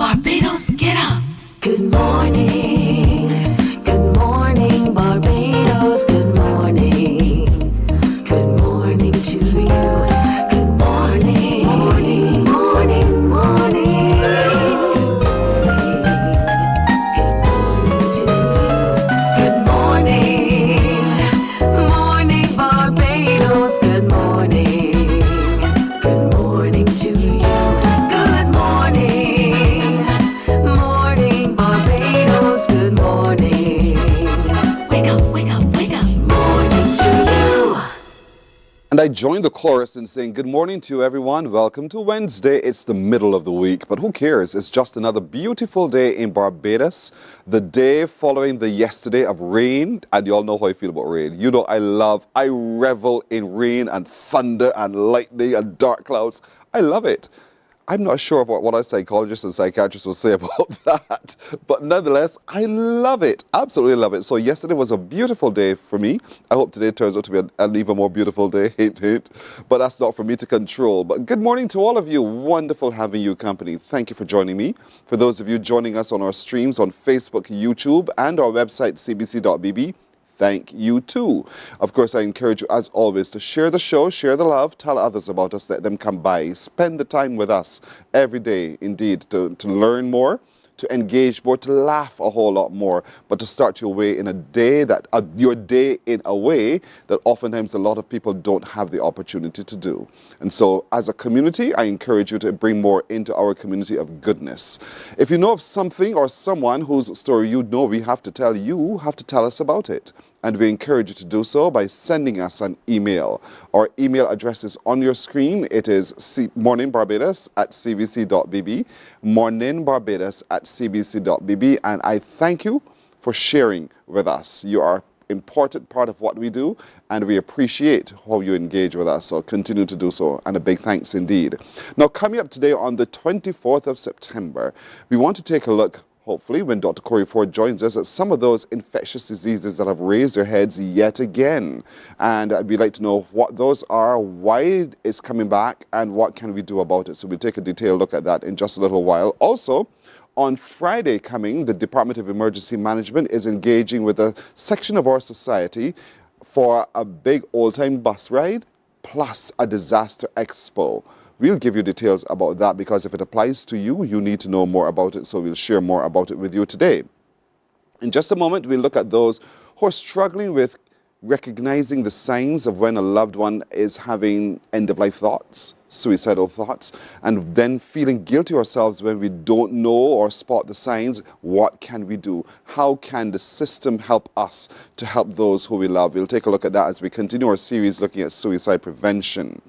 Barbados, get up. Good morning Barbados, good morning to you. Good morning, morning, morning, morning. Good morning to you. Good morning Barbados, good morning to you. Good morning Barbados, good morning. Wake up, wake up, wake up. Morning to you. And I joined the chorus in saying, good morning to you, everyone. Welcome to Wednesday. It's the middle of the week, but who cares? It's just another beautiful day in Barbados. The day following the yesterday of rain. And you all know how I feel about rain. You know, I revel in rain and thunder and lightning and dark clouds. I love it. I'm not sure of what our psychologists and psychiatrists will say about that, but nonetheless, I love it, absolutely love it. So yesterday was a beautiful day for me. I hope today turns out to be an even more beautiful day, hint, hint, but that's not for me to control. But good morning to all of you, wonderful having you company. Thank you for joining me. For those of you joining us on our streams on Facebook, YouTube, and our website, cbc.bb, thank you too. Of course, I encourage you, as always, to share the show, share the love, tell others about us, let them come by. Spend the time with us every day, indeed, to learn more, to engage more, to laugh a whole lot more, but to start your way in a day your day in a way that oftentimes a lot of people don't have the opportunity to do. And so as a community, I encourage you to bring more into our community of goodness. If you know of something or someone whose story you know we have to tell, you have to tell us about it. And we encourage you to do so by sending us an email. Our email address is on your screen. It is morninbarbados@cbc.bb, morninbarbados@cbc.bb. And I thank you for sharing with us. You are an important part of what we do, and we appreciate how you engage with us. So continue to do so, and a big thanks indeed. Now, coming up today on the 24th of September, we want to take a look, hopefully, when Dr. Corey Ford joins us, at some of those infectious diseases that have raised their heads yet again. And we'd like to know what those are, why it's coming back, and what can we do about it. So we'll take a detailed look at that in just a little while. Also, on Friday coming, the Department of Emergency Management is engaging with a section of our society for a big old-time bus ride, plus a disaster expo. We'll give you details about that because if it applies to you, you need to know more about it. So we'll share more about it with you today. In just a moment, we'll look at those who are struggling with recognizing the signs of when a loved one is having end-of-life thoughts, suicidal thoughts, and then feeling guilty ourselves when we don't know or spot the signs. What can we do? How can the system help us to help those who we love? We'll take a look at that as we continue our series looking at suicide prevention.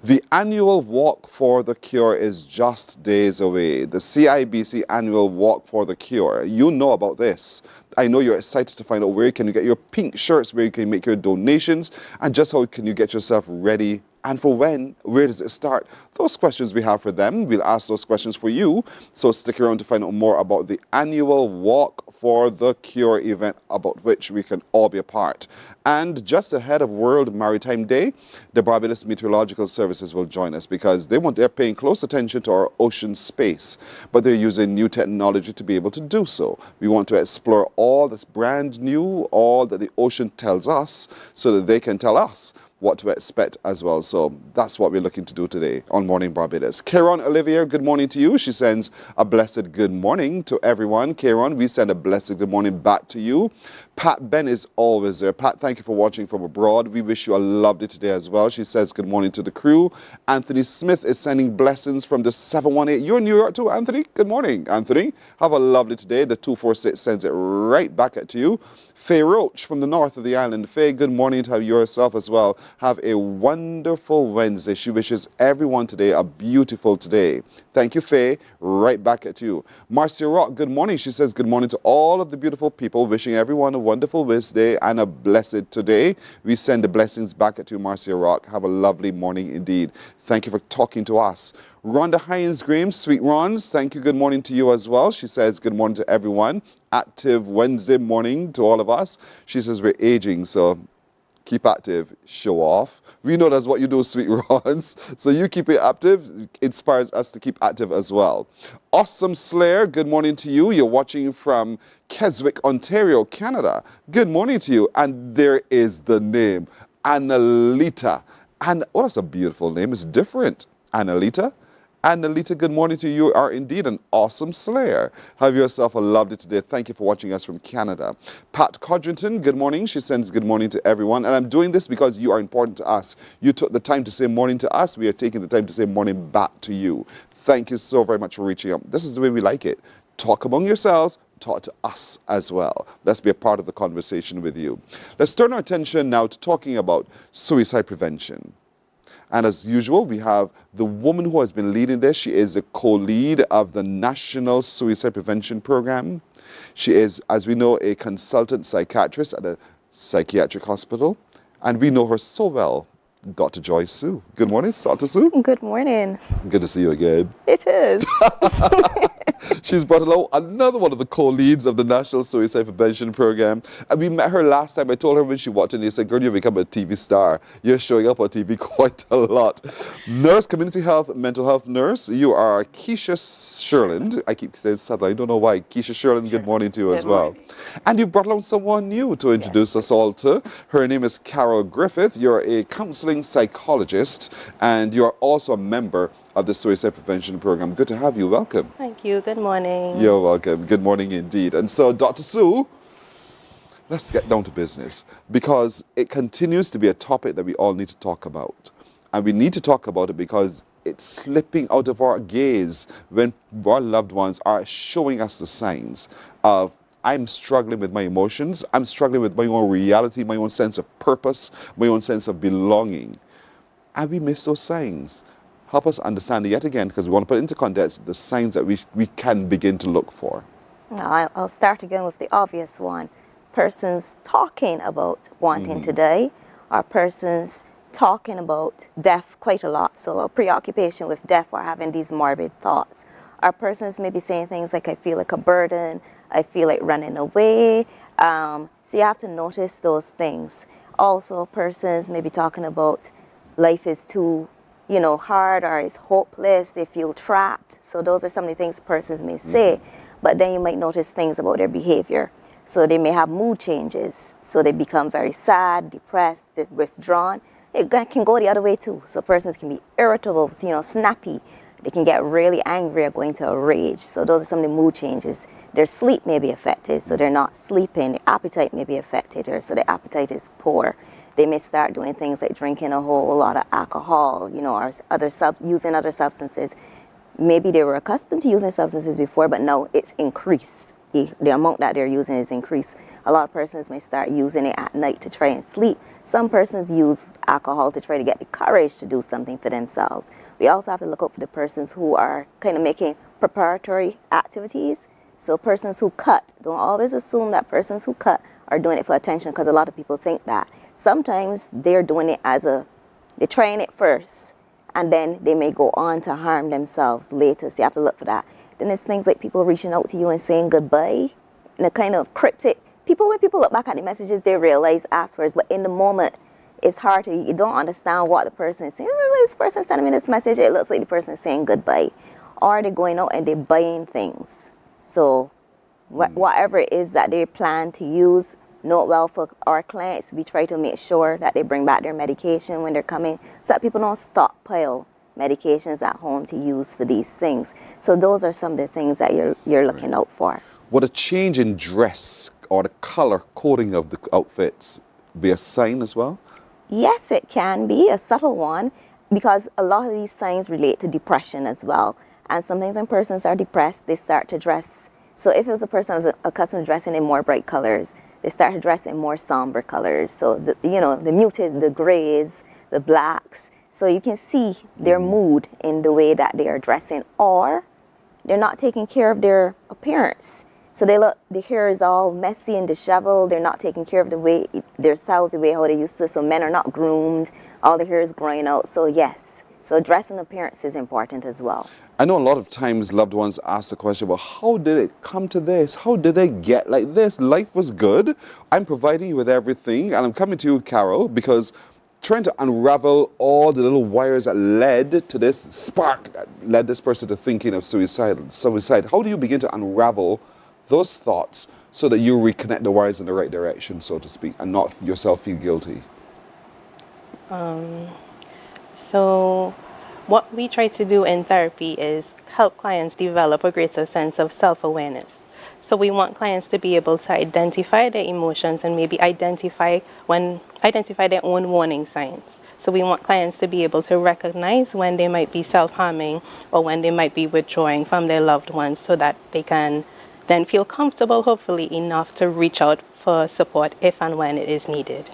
The annual Walk for the Cure is just days away. The CIBC annual Walk for the Cure. You know about this. I know you're excited to find out where can you get your pink shirts, where you can make your donations, and just how can you get yourself ready, and for when, where does it start? Those questions we have for them. We'll ask those questions for you. So stick around to find out more about the annual Walk for the Cure event, about which we can all be a part. And just ahead of World Maritime Day, the Barbados Meteorological Services will join us because they're paying close attention to our ocean space, but they're using new technology to be able to do so. We want to explore all that's brand new, all that the ocean tells us, so that they can tell us what to expect as well. So that's what we're looking to do today on Morning Barbados. Karen Olivier, good morning to you. She sends a blessed good morning to everyone. Karen, we send a blessed good morning back to you. Pat Ben is always there. Pat, thank you for watching from abroad. We wish you a lovely day as well. She says good morning to the crew. Anthony Smith is sending blessings from the 718. You're in New York too, Anthony? Good morning, Anthony. Have a lovely day. The 246 sends it right back at you. Faye Roach from the north of the island. Faye, good morning to yourself as well. Have a wonderful Wednesday. She wishes everyone today a beautiful day. Thank you, Faye. Right back at you. Marcia Rock, good morning. She says good morning to all of the beautiful people. Wishing everyone a wonderful Wednesday and a blessed today. We send the blessings back at you, Marcia Rock. Have a lovely morning indeed. Thank you for talking to us. Rhonda Hines Graham, Sweet Rons, thank you. Good morning to you as well. She says good morning to everyone. Active Wednesday morning to all of us. She says we're aging, so keep active, show off. We know that's what you do, Sweet Rawns. So you keep it active, inspires us to keep active as well. Awesome Slayer, good morning to you. You're watching from Keswick, Ontario, Canada. Good morning to you. And there is the name, Annalita. And oh, that's a beautiful name. It's different. Annalita. Annalita, good morning to you. You are indeed an awesome slayer. Have yourself a lovely day. Thank you for watching us from Canada. Pat Codrington, good morning. She sends good morning to everyone. And I'm doing this because you are important to us. You took the time to say morning to us. We are taking the time to say morning back to you. Thank you so very much for reaching out. This is the way we like it. Talk among yourselves. Talk to us as well. Let's be a part of the conversation with you. Let's turn our attention now to talking about suicide prevention. And as usual, we have the woman who has been leading this. She is a co-lead of the National Suicide Prevention Program. She is, as we know, a consultant psychiatrist at a psychiatric hospital. And we know her so well, Dr. Joyce Sue. Good morning, Dr. Sue. Good morning. Good to see you again. It is. She's brought along another one of the co-leads of the National Suicide Prevention Program. And we met her last time. I told her when she walked in, they said, girl, you've become a TV star. You're showing up on TV quite a lot. Nurse, community health, mental health nurse. You are Keisha Sherland. I keep saying Sutherland. I don't know why. Keisha Sherland, good morning to you as well. And you brought along someone new to introduce us all to. Her name is Carol Griffith. You're a counseling psychologist, and you're also a member of the Suicide Prevention Program. Good to have you. Welcome. Thank you. Good morning. You're welcome. Good morning indeed. And so, Dr. Sue, let's get down to business, because it continues to be a topic that we all need to talk about. And we need to talk about it because it's slipping out of our gaze when our loved ones are showing us the signs of, I'm struggling with my emotions, I'm struggling with my own reality, my own sense of purpose, my own sense of belonging. And we miss those signs. Help us understand yet again, because we want to put into context the signs that we can begin to look for. Well, I'll start again with the obvious one. Persons talking about wanting to die, or persons talking about death quite a lot. So a preoccupation with death or having these morbid thoughts. Or persons may be saying things like, I feel like a burden, I feel like running away. So you have to notice those things. Also, persons may be talking about life is too hard, or it's hopeless, they feel trapped. So those are some of the things persons may say, but then you might notice things about their behavior. So they may have mood changes. So they become very sad, depressed, withdrawn. It can go the other way too. So persons can be irritable, snappy. They can get really angry or go into a rage. So those are some of the mood changes. Their sleep may be affected, so they're not sleeping. Their appetite may be affected, or so their appetite is poor. They may start doing things like drinking a whole lot of alcohol, or using other substances. Maybe they were accustomed to using substances before, but now it's increased. The amount that they're using is increased. A lot of persons may start using it at night to try and sleep. Some persons use alcohol to try to get the courage to do something for themselves. We also have to look out for the persons who are kind of making preparatory activities. So persons who cut, don't always assume that persons who cut are doing it for attention, because a lot of people think that. Sometimes they're doing it they're trying it first, and then they may go on to harm themselves later. So you have to look for that. Then there's things like people reaching out to you and saying goodbye, in a kind of cryptic. When people look back at the messages, they realize afterwards, but in the moment, it's hard to, you don't understand what the person is saying. This person sending me this message, it looks like the person is saying goodbye. Or they're going out and they're buying things. So whatever it is that they plan to use, note well for our clients, we try to make sure that they bring back their medication when they're coming, so that people don't stockpile medications at home to use for these things. So those are some of the things that you're looking out for. Would a change in dress or the color coding of the outfits be a sign as well? Yes, it can be a subtle one, because a lot of these signs relate to depression as well. And sometimes when persons are depressed, they start to dress. So if it was a person who was accustomed to dressing in more bright colors, they start to dress in more somber colors. So the muted, the grays, the blacks. So you can see their mood in the way that they are dressing, or they're not taking care of their appearance. So the hair is all messy and disheveled. They're not taking care of themselves the way how they used to. So men are not groomed. All the hair is growing out. So yes, So dress and appearance is important as well. I know a lot of times loved ones ask the question, well, how did it come to this? How did I get like this? Life was good. I'm providing you with everything. And I'm coming to you, Carol, because trying to unravel all the little wires that led to this spark that led this person to thinking of suicide. How do you begin to unravel those thoughts so that you reconnect the wires in the right direction, so to speak, and not yourself feel guilty? So what we try to do in therapy is help clients develop a greater sense of self-awareness. So we want clients to be able to identify their emotions and maybe identify their own warning signs. So we want clients to be able to recognize when they might be self-harming or when they might be withdrawing from their loved ones, so that they can then feel comfortable, hopefully enough, to reach out for support if and when it is needed.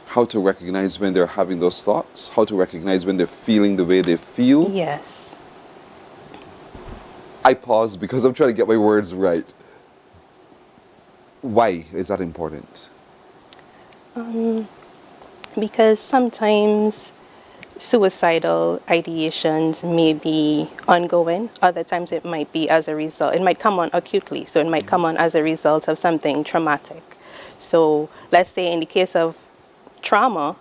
How to recognize when they're having those thoughts, how to recognize when they're feeling the way they feel. Yes. I pause because I'm trying to get my words right. Why is that important? Because sometimes suicidal ideations may be ongoing. Other times it might be as a result, it might come on acutely, so it might come on as a result of something traumatic. So let's say in the case of trauma,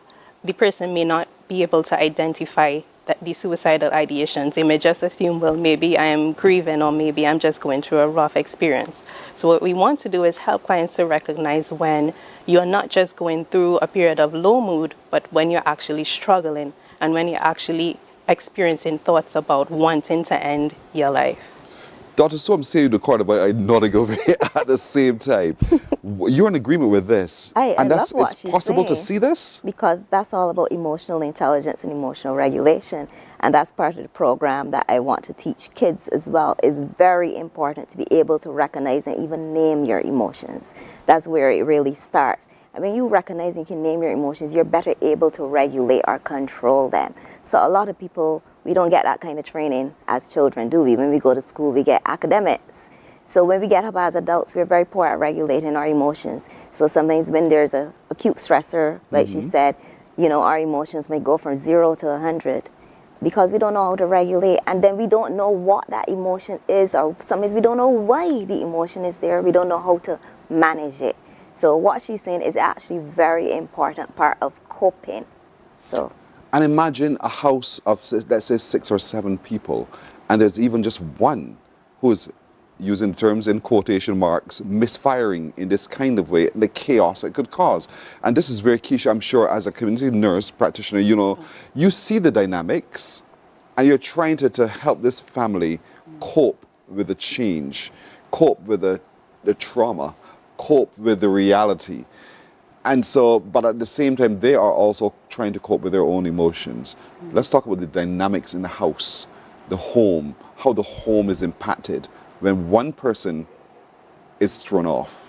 the person may not be able to identify that the suicidal ideations. They may just assume, well, maybe I am grieving, or maybe I'm just going through a rough experience. So what we want to do is help clients to recognize when you're not just going through a period of low mood, but when you're actually struggling and when you're actually experiencing thoughts about wanting to end your life. Dr. So I'm saying the part about I nodding over here at the same time. You're in agreement with this. I love what it's she's possible to saying, see this? because that's all about emotional intelligence and emotional regulation, and that's part of the program that I want to teach kids as well. It's very important to be able to recognize and even name your emotions. That's where it really starts. And when you recognize and can name your emotions, you're better able to regulate or control them. So a lot of people, we don't get that kind of training as children, do we? When we go to school, we get academics. So when we get up as adults, we're very poor at regulating our emotions. So sometimes when there's a acute stressor, like she said, you know, our emotions may go from 0 to 100 because we don't know how to regulate, and then we don't know what that emotion is, or sometimes we don't know why the emotion is there. We don't know how to manage it. So what she's saying is actually very important part of coping. So. And imagine a house of, let's say, 6 or 7 people, and there's even just one who's, using terms in quotation marks, misfiring in this kind of way, the chaos it could cause. And this is where, Keisha, I'm sure, as a community nurse practitioner, you know, you see the dynamics, and you're trying to help this family cope with the change, cope with the trauma, cope with the reality. And so, but at the same time, they are also trying to cope with their own emotions. Let's talk about the dynamics in the house, the home, how the home is impacted when one person is thrown off.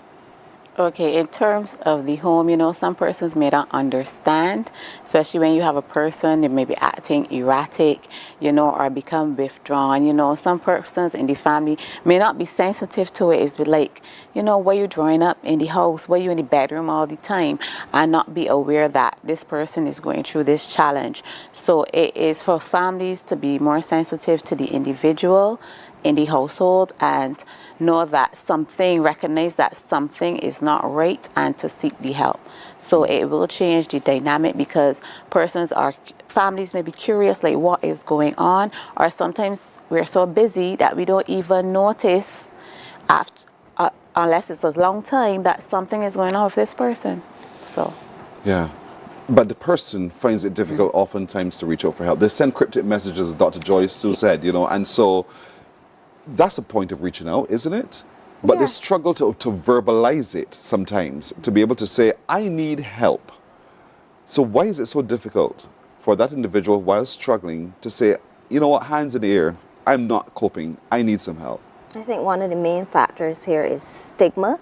Okay, in terms of the home, you know, some persons may not understand, especially when you have a person that may be acting erratic, you know, or become withdrawn. You know, some persons in the family may not be sensitive to it. It's like, you know, why you drawing up in the house, why you in the bedroom all the time, and not be aware that this person is going through this challenge. So it is for families to be more sensitive to the individual in the household and know that something, recognize that something is not right, and to seek the help. So it will change the dynamic, because families may be curious, like what is going on, or sometimes we're so busy that we don't even notice unless it's a long time that something is going on with this person. So yeah. But the person finds it difficult oftentimes to reach out for help. They send cryptic messages, as Dr. Joyce Sue said, you know, and so that's a point of reaching out, isn't it? But they struggle to verbalize it sometimes, to be able to say, I need help. So why is it so difficult for that individual, while struggling, to say, you know what, hands in the air, I'm not coping, I need some help? I think one of the main factors here is stigma,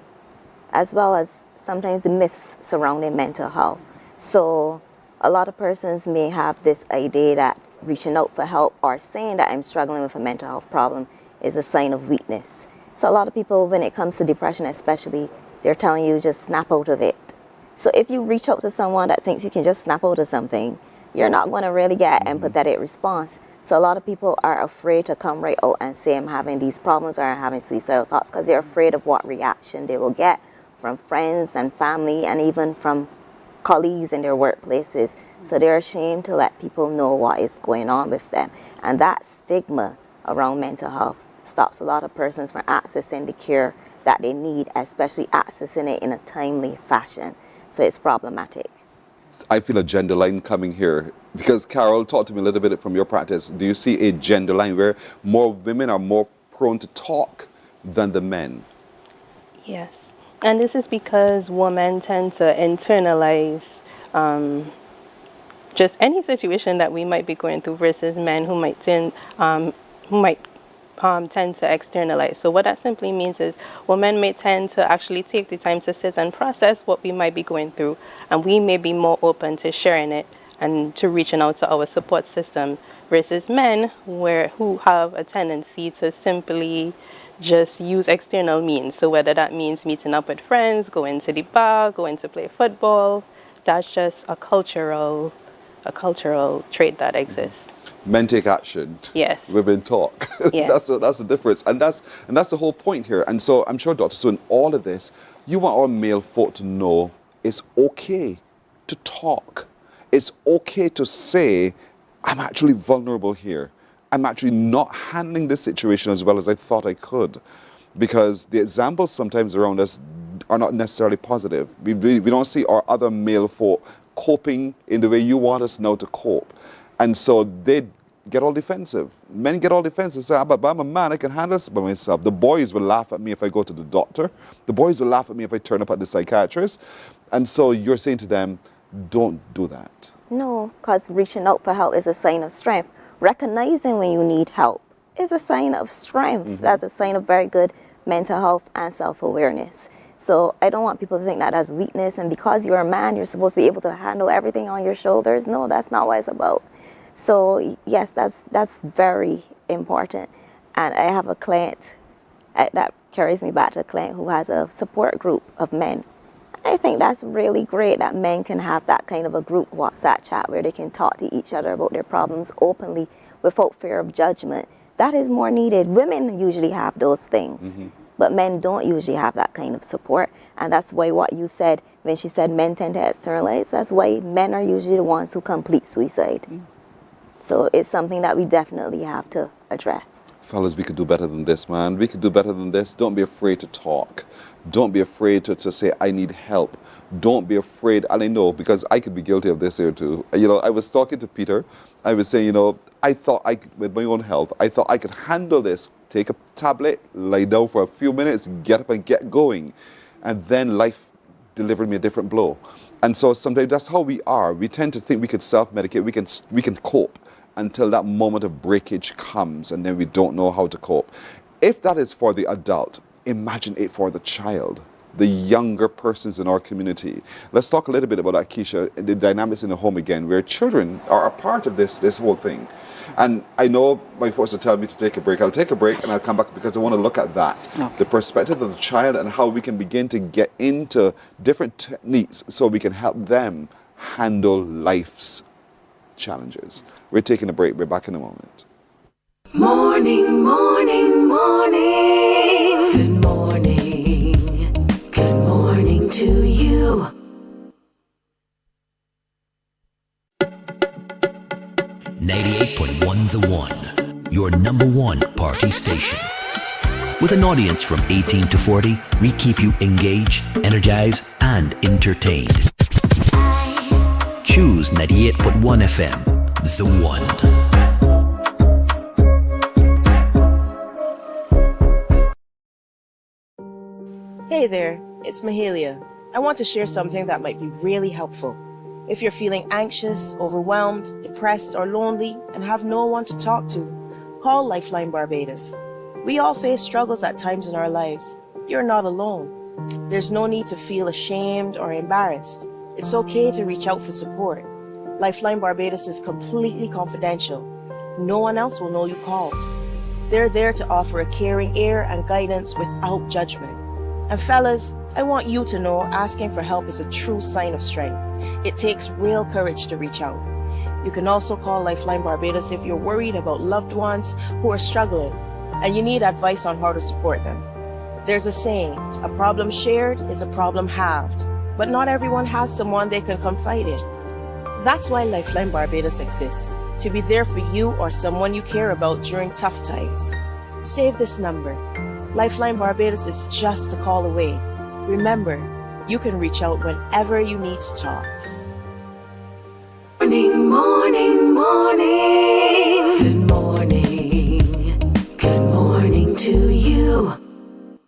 as well as sometimes the myths surrounding mental health. So a lot of persons may have this idea that reaching out for help or saying that I'm struggling with a mental health problem is a sign of weakness. So a lot of people, when it comes to depression especially, they're telling you just snap out of it. So if you reach out to someone that thinks you can just snap out of something, you're not going to really get an empathetic response. So a lot of people are afraid to come right out and say I'm having these problems or I'm having suicidal thoughts because they're afraid of what reaction they will get from friends and family and even from colleagues in their workplaces. So they're ashamed to let people know what is going on with them. And that stigma around mental health stops a lot of persons from accessing the care that they need, especially accessing it in a timely fashion. So it's problematic. I feel a gender line coming here because Carol, talk to me a little bit from your practice. Do you see a gender line where more women are more prone to talk than the men? Yes. And this is because women tend to internalize just any situation that we might be going through versus men who might tend to externalize. So what that simply means is women may tend to actually take the time to sit and process what we might be going through, and we may be more open to sharing it and to reaching out to our support system versus men who have a tendency to simply just use external means. So whether that means meeting up with friends, going to the bar, going to play football, that's just a cultural trait that exists. Men take action. Yes. Women talk. Yes. That's the difference, and that's the whole point here. And so I'm sure, Dr. Sue, in all of this, you want our male folk to know it's okay to talk. It's okay to say, I'm actually vulnerable here. I'm actually not handling this situation as well as I thought I could, because the examples sometimes around us are not necessarily positive. We don't see our other male folk coping in the way you want us now to cope. And so they get all defensive. Men get all defensive, say, but I'm a man, I can handle this by myself. The boys will laugh at me if I go to the doctor. The boys will laugh at me if I turn up at the psychiatrist. And so you're saying to them, don't do that. No, because reaching out for help is a sign of strength. Recognizing when you need help is a sign of strength. That's a sign of very good mental health and self-awareness. So I don't want people to think that as weakness, and because you're a man, you're supposed to be able to handle everything on your shoulders. No, that's not what it's about. So yes, that's very important. And I have a client that carries me back to a client who has a support group of men. I think that's really great that men can have that kind of a group WhatsApp chat where they can talk to each other about their problems openly without fear of judgment. That is more needed. Women usually have those things, but men don't usually have that kind of support. And that's why what you said, when she said men tend to externalize, that's why men are usually the ones who complete suicide. So it's something that we definitely have to address. Fellas, we could do better than this, man. We could do better than this. Don't be afraid to talk. Don't be afraid to say, I need help. Don't be afraid. And I know, because I could be guilty of this here too. You know, I was talking to Peter. I was saying, you know, I thought with my own health, I thought I could handle this. Take a tablet, lie down for a few minutes, get up and get going. And then life delivered me a different blow. And so sometimes that's how we are. We tend to think we could self-medicate, we can cope until that moment of breakage comes, and then we don't know how to cope. If that is for the adult, imagine it for the child, the younger persons in our community. Let's talk a little bit about that, Keisha, the dynamics in the home again, where children are a part of this whole thing. And I know my folks will tell me to take a break. I'll take a break and I'll come back because I want to look at that, the perspective of the child and how we can begin to get into different techniques so we can help them handle life's challenges. We're taking a break. We're back in a moment. Morning, morning, morning. Good morning. Good morning to you. The One, your number one party station. With an audience from 18 to 40, we keep you engaged, energized, and entertained. Choose 98.1 FM, The One. Hey there, it's Mahalia. I want to share something that might be really helpful. If you're feeling anxious, overwhelmed, depressed, or lonely and have no one to talk to, call Lifeline Barbados. We all face struggles at times in our lives. You're not alone. There's no need to feel ashamed or embarrassed. It's okay to reach out for support. Lifeline Barbados is completely confidential. No one else will know you called. They're there to offer a caring ear and guidance without judgment. And fellas, I want you to know asking for help is a true sign of strength. It takes real courage to reach out. You can also call Lifeline Barbados if you're worried about loved ones who are struggling and you need advice on how to support them. There's a saying, a problem shared is a problem halved, but not everyone has someone they can confide in. That's why Lifeline Barbados exists, to be there for you or someone you care about during tough times. Save this number. Lifeline Barbados is just a call away. Remember, you can reach out whenever you need to talk. Morning, morning, morning. Good morning. Good morning to you.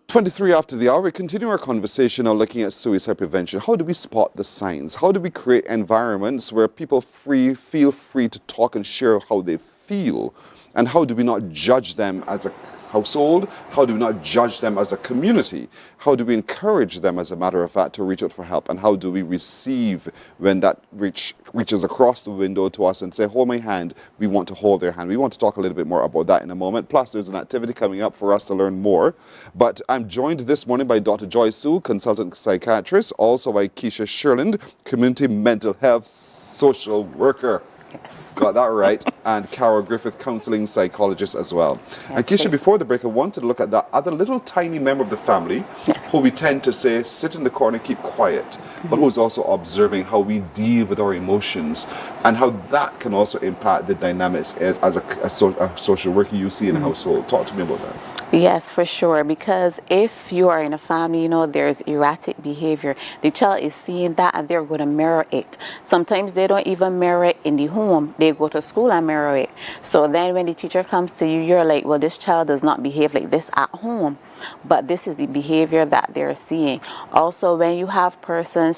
23 after the hour, we continue our conversation now looking at suicide prevention. How do we spot the signs? How do we create environments where people feel free to talk and share how they feel? And how do we not judge them as a household? How do we not judge them as a community? How do we encourage them, as a matter of fact, to reach out for help? And how do we receive when that reaches across the window to us and say, hold my hand, we want to hold their hand. We want to talk a little bit more about that in a moment. Plus, there's an activity coming up for us to learn more. But I'm joined this morning by Dr. Joy Sue, consultant psychiatrist, also by Keisha Sherland, community mental health social worker. Yes. Got that right. And Carol Griffith, counseling psychologist as well. Yes, and Keisha, please. before the break, I wanted to look at that other little tiny member of the family who we tend to say, sit in the corner, keep quiet, but who's also observing how we deal with our emotions and how that can also impact the dynamics as a social worker you see in a household. Talk to me about that. Yes, for sure. Because if you are in a family, there's erratic behavior, the child is seeing that and they're going to mirror it. Sometimes they don't even mirror it in the home. They go to school and mirror it. So then when the teacher comes to you, you're like, well, this child does not behave like this at home. But this is the behavior that they're seeing. Also, when you have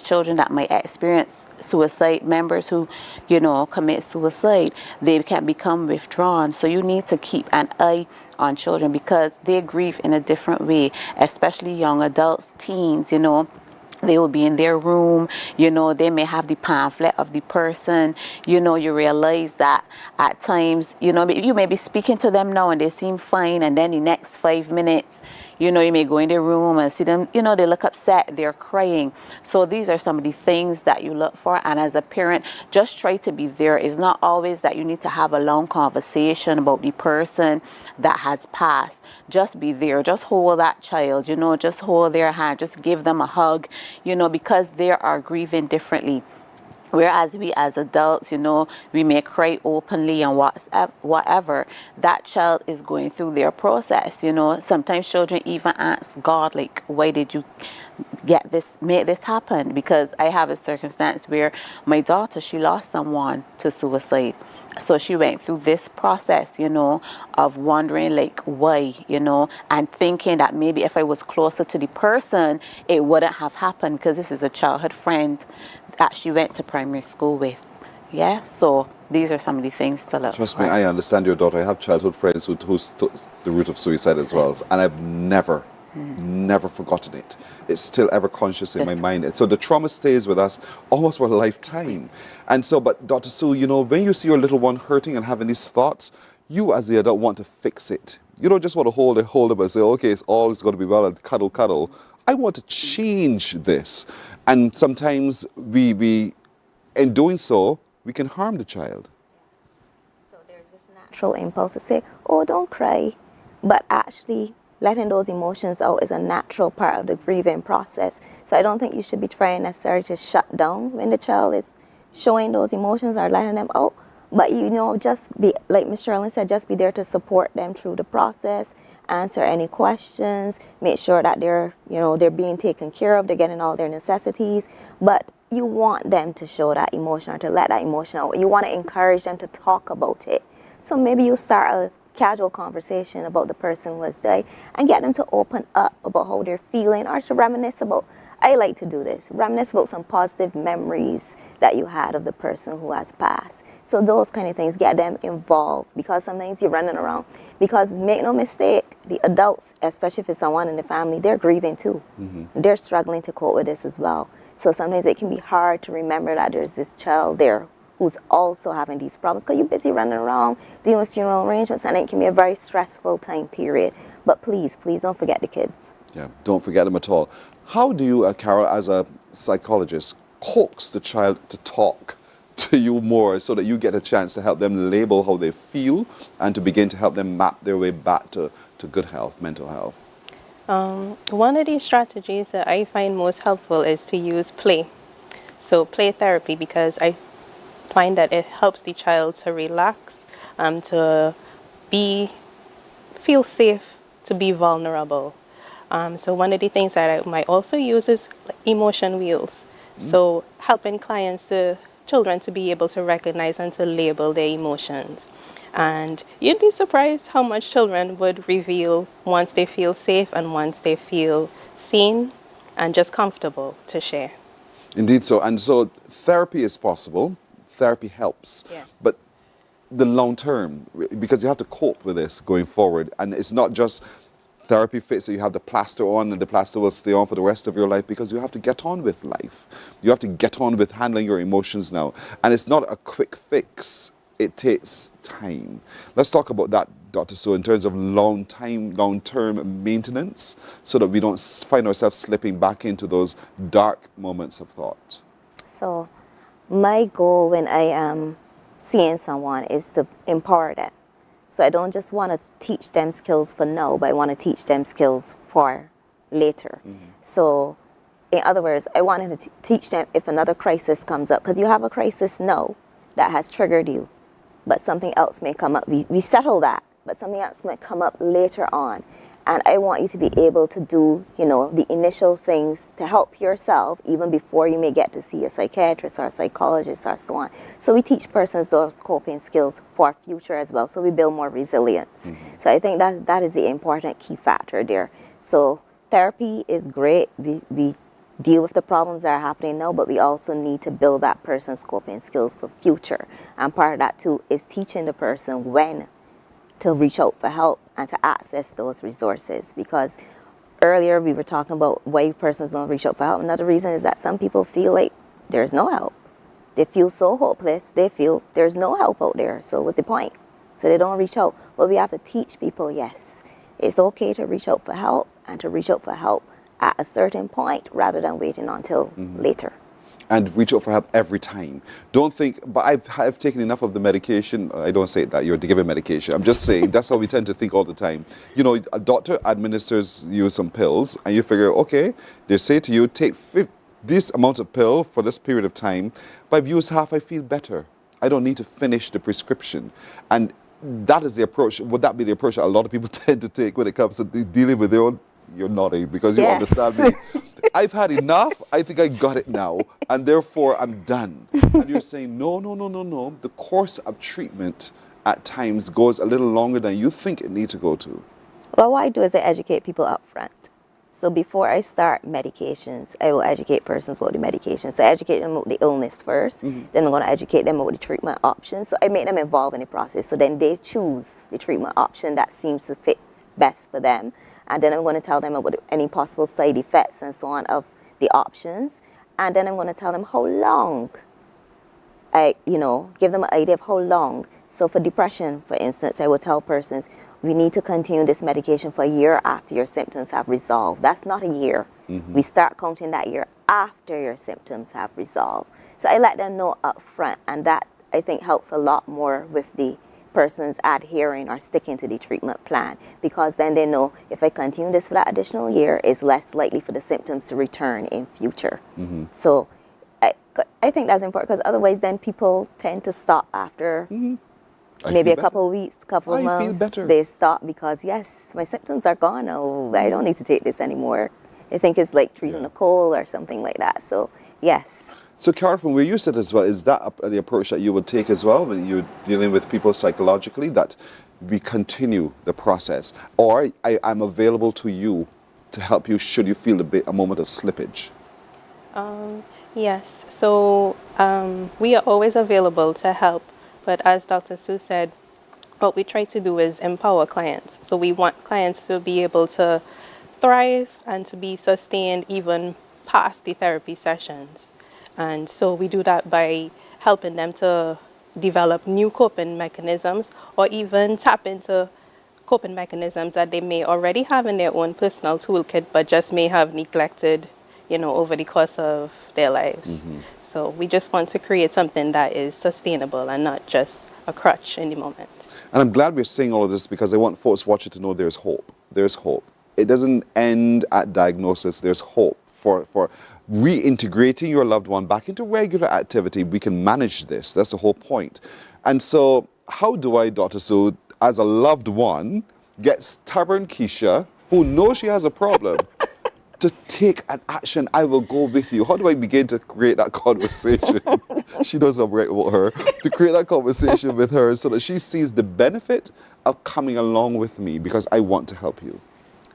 children that might experience suicide, members who, commit suicide, they can become withdrawn. So you need to keep an eye on children because they grieve in a different way, especially young adults, teens, They will be in their room, they may have the pamphlet of the person, you realize that at times, you may be speaking to them now and they seem fine, and then the next 5 minutes, you may go in their room and see them, they look upset, they're crying. So these are some of the things that you look for, and as a parent, just try to be there. It's not always that you need to have a long conversation about the person that has passed. Just be there, just hold that child, just hold their hand, just give them a hug, because they are grieving differently. Whereas we as adults, we may cry openly and whatever, that child is going through their process, Sometimes children even ask God, like, why did you make this happen? Because I have a circumstance where my daughter, she lost someone to suicide. So she went through this process, of wondering like why, and thinking that maybe if I was closer to the person, it wouldn't have happened, because this is a childhood friend that she went to primary school with. Yeah, so these are some of the things to look. Trust me, I understand your daughter. I have childhood friends who's the root of suicide as well, and I've never forgotten it. It's still ever conscious in my mind. So the trauma stays with us almost for a lifetime. And so, but Dr. Sue, when you see your little one hurting and having these thoughts, you as the adult want to fix it. You don't just want to hold them and say, okay, it's always going to be well and cuddle. I want to change this. And sometimes we in doing so, we can harm the child. So there's this natural impulse to say, oh, don't cry. But actually, letting those emotions out is a natural part of the grieving process. So I don't think you should be trying necessarily to shut down when the child is showing those emotions or letting them out. But, just be, like Ms. Sherlin said, just be there to support them through the process, answer any questions, make sure that they're being taken care of, they're getting all their necessities. But you want them to show that emotion or to let that emotion out. You want to encourage them to talk about it. So maybe you start a casual conversation about the person who has died and get them to open up about how they're feeling, or to reminisce about, I like to do this, reminisce about some positive memories that you had of the person who has passed. So those kind of things, get them involved, because sometimes you're running around. Because make no mistake, the adults, especially if it's someone in the family, they're grieving too. They're struggling to cope with this as well. So sometimes it can be hard to remember that there's this child there who's also having these problems, because you're busy running around dealing with funeral arrangements, and it can be a very stressful time period. But please don't forget the kids. Yeah, don't forget them at all. How do you, Carol, as a psychologist, coax the child to talk to you more so that you get a chance to help them label how they feel and to begin to help them map their way back to good health, mental health? One of these strategies that I find most helpful is to use play. So play therapy, because I find that it helps the child to relax, to feel safe, to be vulnerable. So one of the things that I might also use is emotion wheels. So helping children to be able to recognize and to label their emotions. And you'd be surprised how much children would reveal once they feel safe and once they feel seen and just comfortable to share. Indeed so. And so therapy is possible. Therapy helps. Yeah. But the long term, because you have to cope with this going forward. And it's not just therapy fits, so you have the plaster on and the plaster will stay on for the rest of your life, because you have to get on with life. You have to get on with handling your emotions now. And it's not a quick fix. It takes time. Let's talk about that, Dr. Sue, in terms of long-term maintenance, so that we don't find ourselves slipping back into those dark moments of thought. So my goal when I am seeing someone is to empower them. So I don't just want to teach them skills for now, but I want to teach them skills for later. So in other words, I wanted to teach them if another crisis comes up, because you have a crisis now that has triggered you, but something else may come up. We settle that, but something else might come up later on. And I want you to be able to do, the initial things to help yourself even before you may get to see a psychiatrist or a psychologist or so on. So we teach persons those coping skills for future as well. So we build more resilience. So I think that is the important key factor there. So therapy is great. We deal with the problems that are happening now, but we also need to build that person's coping skills for future. And part of that too is teaching the person when to reach out for help and to access those resources. Because earlier we were talking about why persons don't reach out for help. Another reason is that some people feel like there's no help. They feel so hopeless, they feel there's no help out there, so what's the point? So they don't reach out. But we have to teach people, yes, it's okay to reach out for help, and to reach out for help at a certain point rather than waiting until later. And reach out for help every time. Don't think, but I've taken enough of the medication. I don't say that you're giving medication. I'm just saying that's how we tend to think all the time. A doctor administers you some pills, and you figure, okay, they say to you, take this amount of pill for this period of time. But I've used half, I feel better. I don't need to finish the prescription. And that is the approach. Would that be the approach that a lot of people tend to take when it comes to dealing with their own? You're nodding because you understand me. I've had enough. I think I got it now, and therefore I'm done. And you're saying, no. The course of treatment at times goes a little longer than you think it needs to go to. Well, what I do is I educate people up front. So before I start medications, I will educate persons about the medication. So I educate them about the illness first, then I'm going to educate them about the treatment options. So I make them involved in the process. So then they choose the treatment option that seems to fit best for them. And then I'm going to tell them about any possible side effects and so on of the options. And then I'm going to tell them how long, give them an idea of how long. So for depression, for instance, I will tell persons, we need to continue this medication for a year after your symptoms have resolved. That's not a year. We start counting that year after your symptoms have resolved. So I let them know up front, and that I think helps a lot more with the persons adhering or sticking to the treatment plan, because then they know if I continue this for that additional year, it's less likely for the symptoms to return in future. So I think that's important, because otherwise then people tend to stop after maybe a couple of weeks, couple of months. They stop because, yes, my symptoms are gone. Oh, I don't need to take this anymore. I think it's like treating a cold or something like that. So, yes. So, Carol, from where you sit as well, is that the approach that you would take as well when you're dealing with people psychologically, that we continue the process? Or I'm available to you to help you should you feel a moment of slippage? Yes. So we are always available to help. But as Dr. Sue said, what we try to do is empower clients. So we want clients to be able to thrive and to be sustained even past the therapy sessions. And so we do that by helping them to develop new coping mechanisms, or even tap into coping mechanisms that they may already have in their own personal toolkit, but just may have neglected, over the course of their lives. So we just want to create something that is sustainable and not just a crutch in the moment. And I'm glad we're saying all of this because I want folks watching to know there's hope. There's hope. It doesn't end at diagnosis. There's hope for reintegrating your loved one back into regular activity. We can manage this. That's the whole point. And so how do I, Dr. Sue, as a loved one, get stubborn Keisha, who knows she has a problem, to take an action? I will go with you. How do I begin to create that conversation? She knows I'm right about her. To create that conversation with her so that she sees the benefit of coming along with me because I want to help you.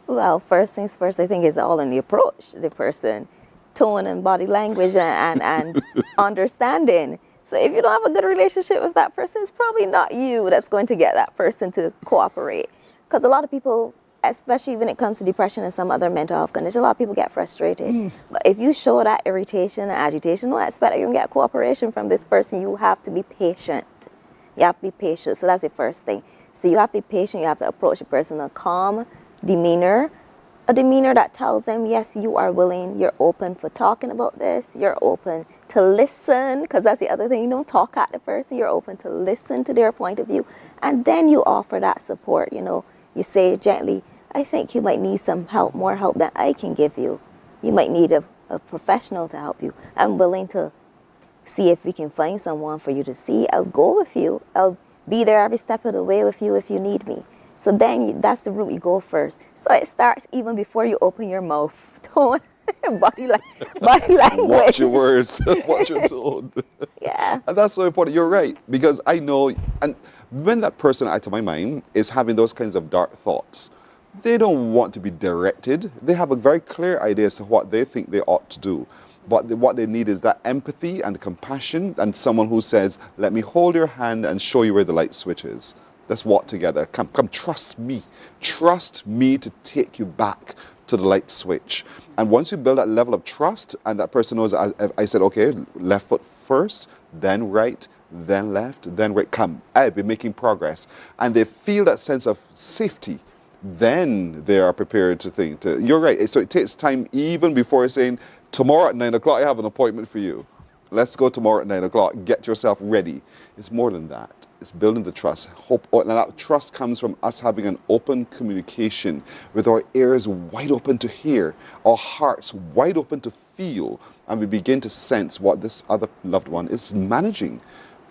Well, first things first, I think it's all in the approach, the person, tone and body language and understanding. So if you don't have a good relationship with that person, it's probably not you that's going to get that person to cooperate. Because a lot of people, especially when it comes to depression and some other mental health conditions, a lot of people get frustrated. But if you show that irritation and agitation, don't expect that you're going to get cooperation from this person. You have to be patient. You have to be patient. So that's the first thing. So you have to be patient. You have to approach a person in a calm demeanor, a demeanor that tells them, yes, you are willing, you're open for talking about this, you're open to listen, because that's the other thing, you don't talk at the person, you're open to listen to their point of view, and then you offer that support. You say gently, I think you might need some help, more help than I can give you. You might need a professional to help you. I'm willing to see if we can find someone for you to see. I'll go with you. I'll be there every step of the way with you if you need me. So then that's the route you go first. So it starts even before you open your mouth. Tone, body language. Watch your words. Watch your tone. Yeah. And that's so important. You're right. Because I know, and when that person out of my mind is having those kinds of dark thoughts, they don't want to be directed. They have a very clear idea as to what they think they ought to do. But what they need is that empathy and compassion and someone who says, let me hold your hand and show you where the light switch is. Let's walk together. Come, trust me. Trust me to take you back to the light switch. And once you build that level of trust and that person knows, I said, okay, left foot first, then right, then left, then right. Come, I've been making progress. And they feel that sense of safety. Then they are prepared to think. You're right. So it takes time even before saying, tomorrow at 9 o'clock, I have an appointment for you. Let's go tomorrow at 9 o'clock. Get yourself ready. It's more than that. It's building the trust. Hope, and that trust comes from us having an open communication with our ears wide open to hear, our hearts wide open to feel, and we begin to sense what this other loved one is managing.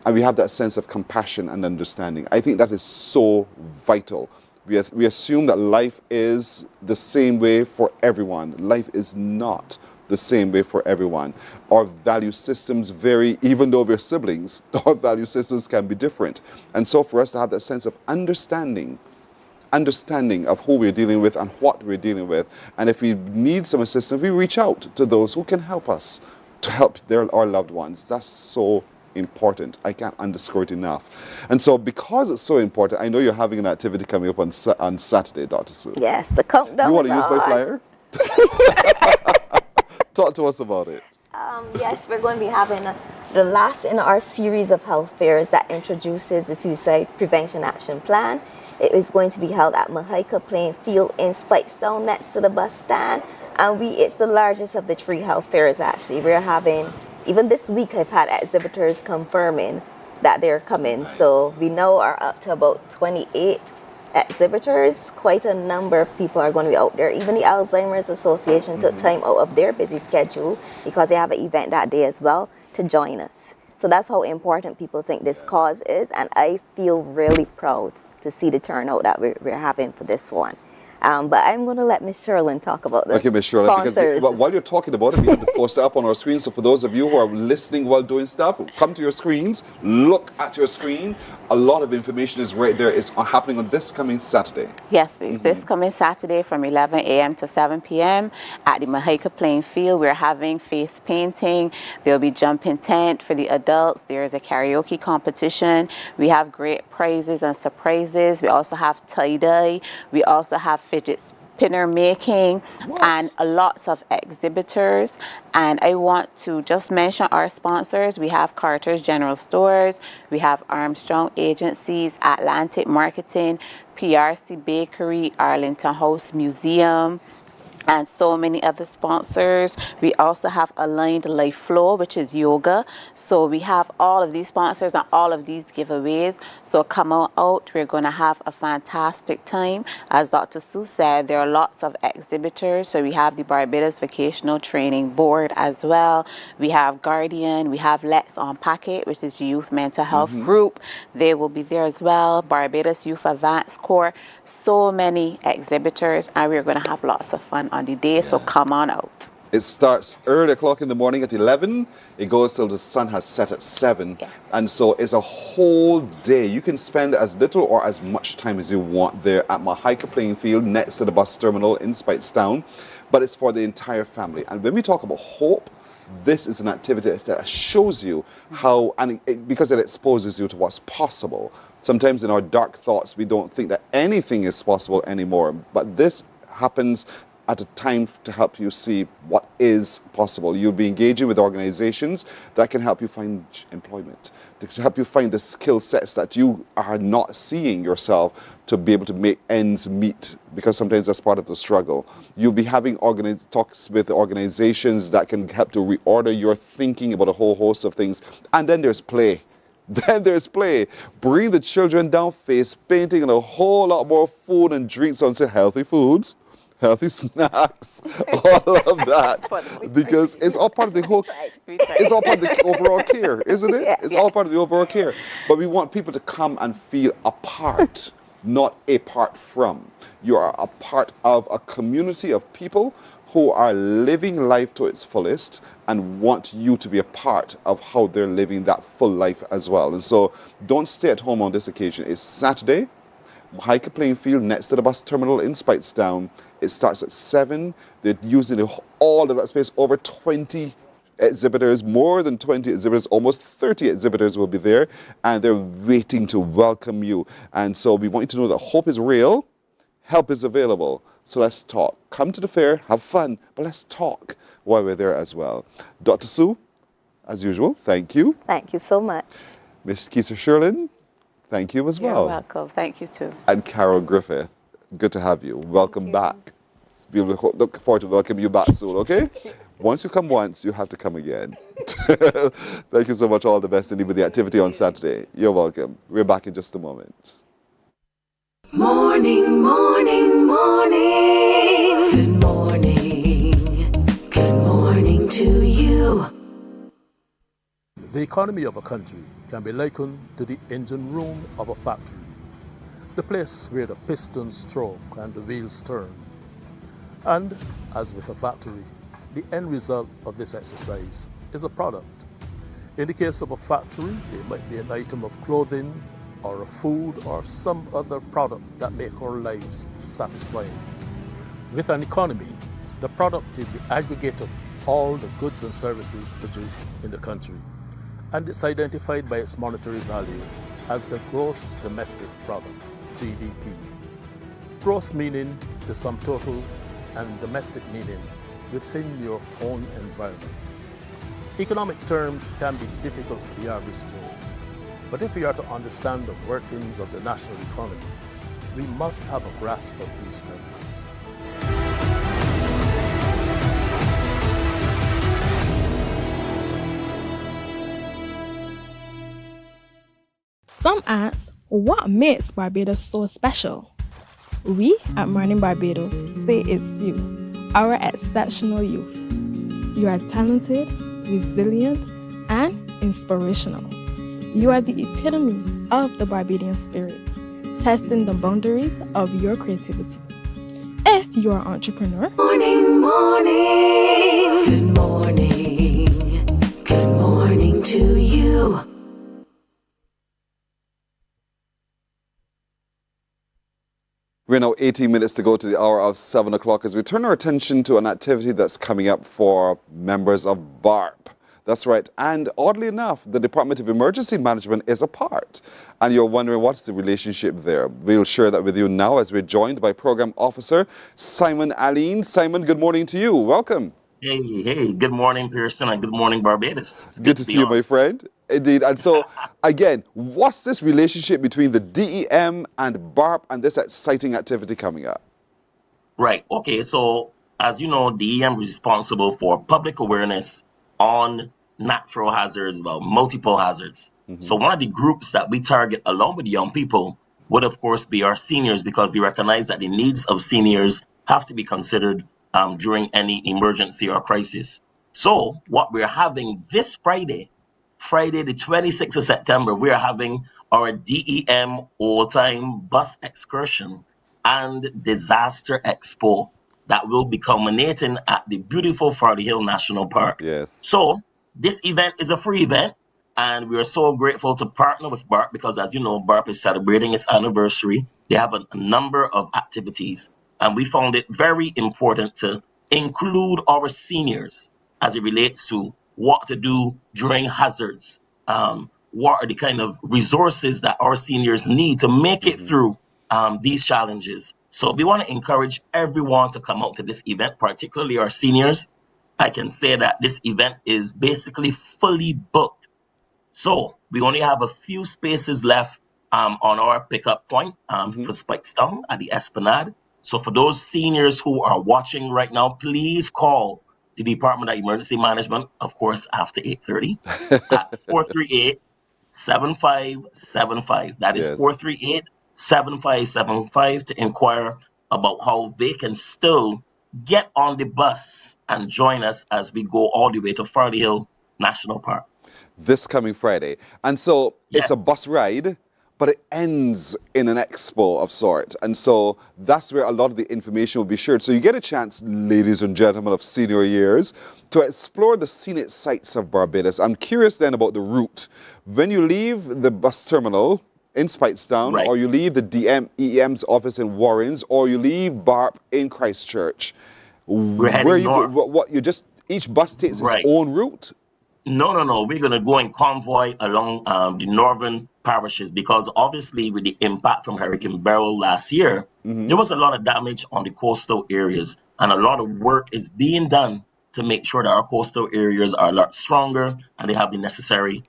And we have that sense of compassion and understanding. I think that is so vital. We assume that life is the same way for everyone. Life is not the same way for everyone. Our value systems vary, even though we're siblings. Our value systems can be different. And so for us to have that sense of understanding of who we're dealing with and what we're dealing with. And if we need some assistance, we reach out to those who can help us to help our loved ones. That's so important. I can't underscore it enough. And so because it's so important, I know you're having an activity coming up on Saturday, Dr. Sue. Yes, the countdown. You want to is use my on. flyer? Talk to us about it. Yes, we're going to be having the last in our series of health fairs that introduces the Suicide Prevention Action Plan. It is going to be held at Mahika Playing Field in Spikestown next to the bus stand. And it's the largest of the 3 health fairs actually. We're having, even this week I've had exhibitors confirming that they're coming. Nice. So we now are up to about 28 exhibitors. Quite a number of people are going to be out there. Even the Alzheimer's Association took time out of their busy schedule because they have an event that day as well to join us. So that's how important people think this cause is, and I feel really proud to see the turnout that we're having for this one. But I'm going to let Ms. Sherlyn talk about the sponsors. Because while you're talking about it, we have the poster up on our screen. So for those of you who are listening while doing stuff, come to your screens, look at your screen. A lot of information is right there. It's happening on this coming Saturday. Yes, please. This coming Saturday from 11 a.m. to 7 p.m. at the Mahika Playing Field. We're having face painting. There'll be jumping tent for the adults. There's a karaoke competition. We have great prizes and surprises. We also have tie-dye. We also have fidget spinner making and lots of exhibitors. And I want to just mention our sponsors. We have Carter's General Stores, we have Armstrong Agencies, Atlantic Marketing, PRC Bakery, Arlington House Museum, and so many other sponsors. We also have Aligned Life Flow, which is yoga. So we have all of these sponsors and all of these giveaways. So come on out. We're going to have a fantastic time. As Dr. Sue said, there are lots of exhibitors. So we have the Barbados Vocational Training Board as well. We have Guardian. We have Let's Unpack It, which is the Youth Mental Health Group. They will be there as well. Barbados Youth Advanced Corps. So many exhibitors, and we're going to have lots of fun on the day, so come on out. It starts early o'clock in the morning at 11. It goes till the sun has set at 7. Yeah. And so it's a whole day. You can spend as little or as much time as you want there at Mahika Playing Field next to the bus terminal in Speightstown. But it's for the entire family. And when we talk about hope, this is an activity that shows you how, and because it exposes you to what's possible. Sometimes in our dark thoughts, we don't think that anything is possible anymore. But this happens at a time to help you see what is possible. You'll be engaging with organizations that can help you find employment, to help you find the skill sets that you are not seeing yourself to be able to make ends meet, because sometimes that's part of the struggle. You'll be having talks with organizations that can help to reorder your thinking about a whole host of things. And then there's play. Then there's play. Bring the children down, face painting, and a whole lot more food and drinks on say healthy foods, healthy snacks, all of that, because it's all part of the whole. It's all part of the overall care, isn't it? It's all part of the overall care. But we want people to come and feel a part, not apart from. You are a part of a community of people who are living life to its fullest and want you to be a part of how they're living that full life as well. And so don't stay at home on this occasion. It's Saturday, Mahika Playing Field next to the bus terminal in Speightstown. It starts at 7. They're using all of that space. Over 20 exhibitors, more than 20 exhibitors, almost 30 exhibitors will be there, and they're waiting to welcome you. And so we want you to know that hope is real, help is available. So let's talk. Come to the fair, have fun, but let's talk while we're there as well. Dr. Sue, as usual, thank you. Thank you so much. Ms. Keisha Sherlin, thank you as well. You're welcome. Thank you too. And Carol Griffith, good to have you. Welcome back. We'll look forward to welcoming you back soon, okay? Once you come once, you have to come again. Thank you so much. All the best indeed with the activity on Saturday. You're welcome. We're back in just a moment. Morning, morning, morning. Good morning. Good morning to you. The economy of a country can be likened to the engine room of a factory, the place where the pistons stroke and the wheels turn. And as with a factory, the end result of this exercise is a product. In the case of a factory, it might be an item of clothing or a food or some other product that make our lives satisfying. With an economy, the product is the aggregate of all the goods and services produced in the country, and it's identified by its monetary value as the gross domestic product, GDP. Gross meaning the sum total, and domestic meaning within your own environment. Economic terms can be difficult for the average Joe, but if we are to understand the workings of the national economy, we must have a grasp of these terms. Some ask, what makes Barbados so special? We at Mornin Barbados say it's you, our exceptional youth. You are talented, resilient, and inspirational. You are the epitome of the Barbadian spirit, testing the boundaries of your creativity. If you are an entrepreneur, Morning, morning. Good morning. Good morning to you. We're now 18 minutes to go to the hour of 7 o'clock as we turn our attention to an activity that's coming up for members of BARP. That's right. And oddly enough, the Department of Emergency Management is a part. And you're wondering what's the relationship there. We'll share that with you now as we're joined by Program Officer Simon Aline. Simon, good morning to you. Welcome. Hey, good morning, Pearson, and good morning, Barbados. It's Good to see you, my friend. Indeed. And so, again, what's this relationship between the DEM and BARP and this exciting activity coming up? Right. Okay. So as you know, DEM is responsible for public awareness on natural hazards, well, multiple hazards. So one of the groups that we target along with young people would, of course, be our seniors, because we recognize that the needs of seniors have to be considered during any emergency or crisis. So what we're having this Friday, the 26th of September, we are having our DEM all-time bus excursion and disaster expo that will be culminating at the beautiful Farley Hill National Park. Yes. So this event is a free event, and we are so grateful to partner with BARP because, as you know, BARP is celebrating its anniversary. They have a number of activities, and we found it very important to include our seniors as it relates to what to do during hazards. What are the kind of resources that our seniors need to make it through these challenges? So we want to encourage everyone to come out to this event, particularly our seniors. I can say that this event is basically fully booked. So we only have a few spaces left on our pickup point for Spikestown at the Esplanade. So for those seniors who are watching right now, please call the Department of Emergency Management, of course, after 8:30 at 438-7575. That is Yes. 438-7575 to inquire about how they can still get on the bus and join us as we go all the way to Farley Hill National Park. This coming Friday. And so it's a Yes. bus ride, but it ends in an expo of sort. And so that's where a lot of the information will be shared. So you get a chance, ladies and gentlemen of senior years, to explore the scenic sights of Barbados. I'm curious then about the route. When you leave the bus terminal in Spikestown, Right. or you leave the DEM's office in Warrens, or you leave BARP in Christchurch, We're heading where you north. what you just each bus takes its Right. own route. No. We're going to go in convoy along the northern parishes because obviously with the impact from Hurricane Beryl last year, there was a lot of damage on the coastal areas, and a lot of work is being done to make sure that our coastal areas are a lot stronger and they have the necessary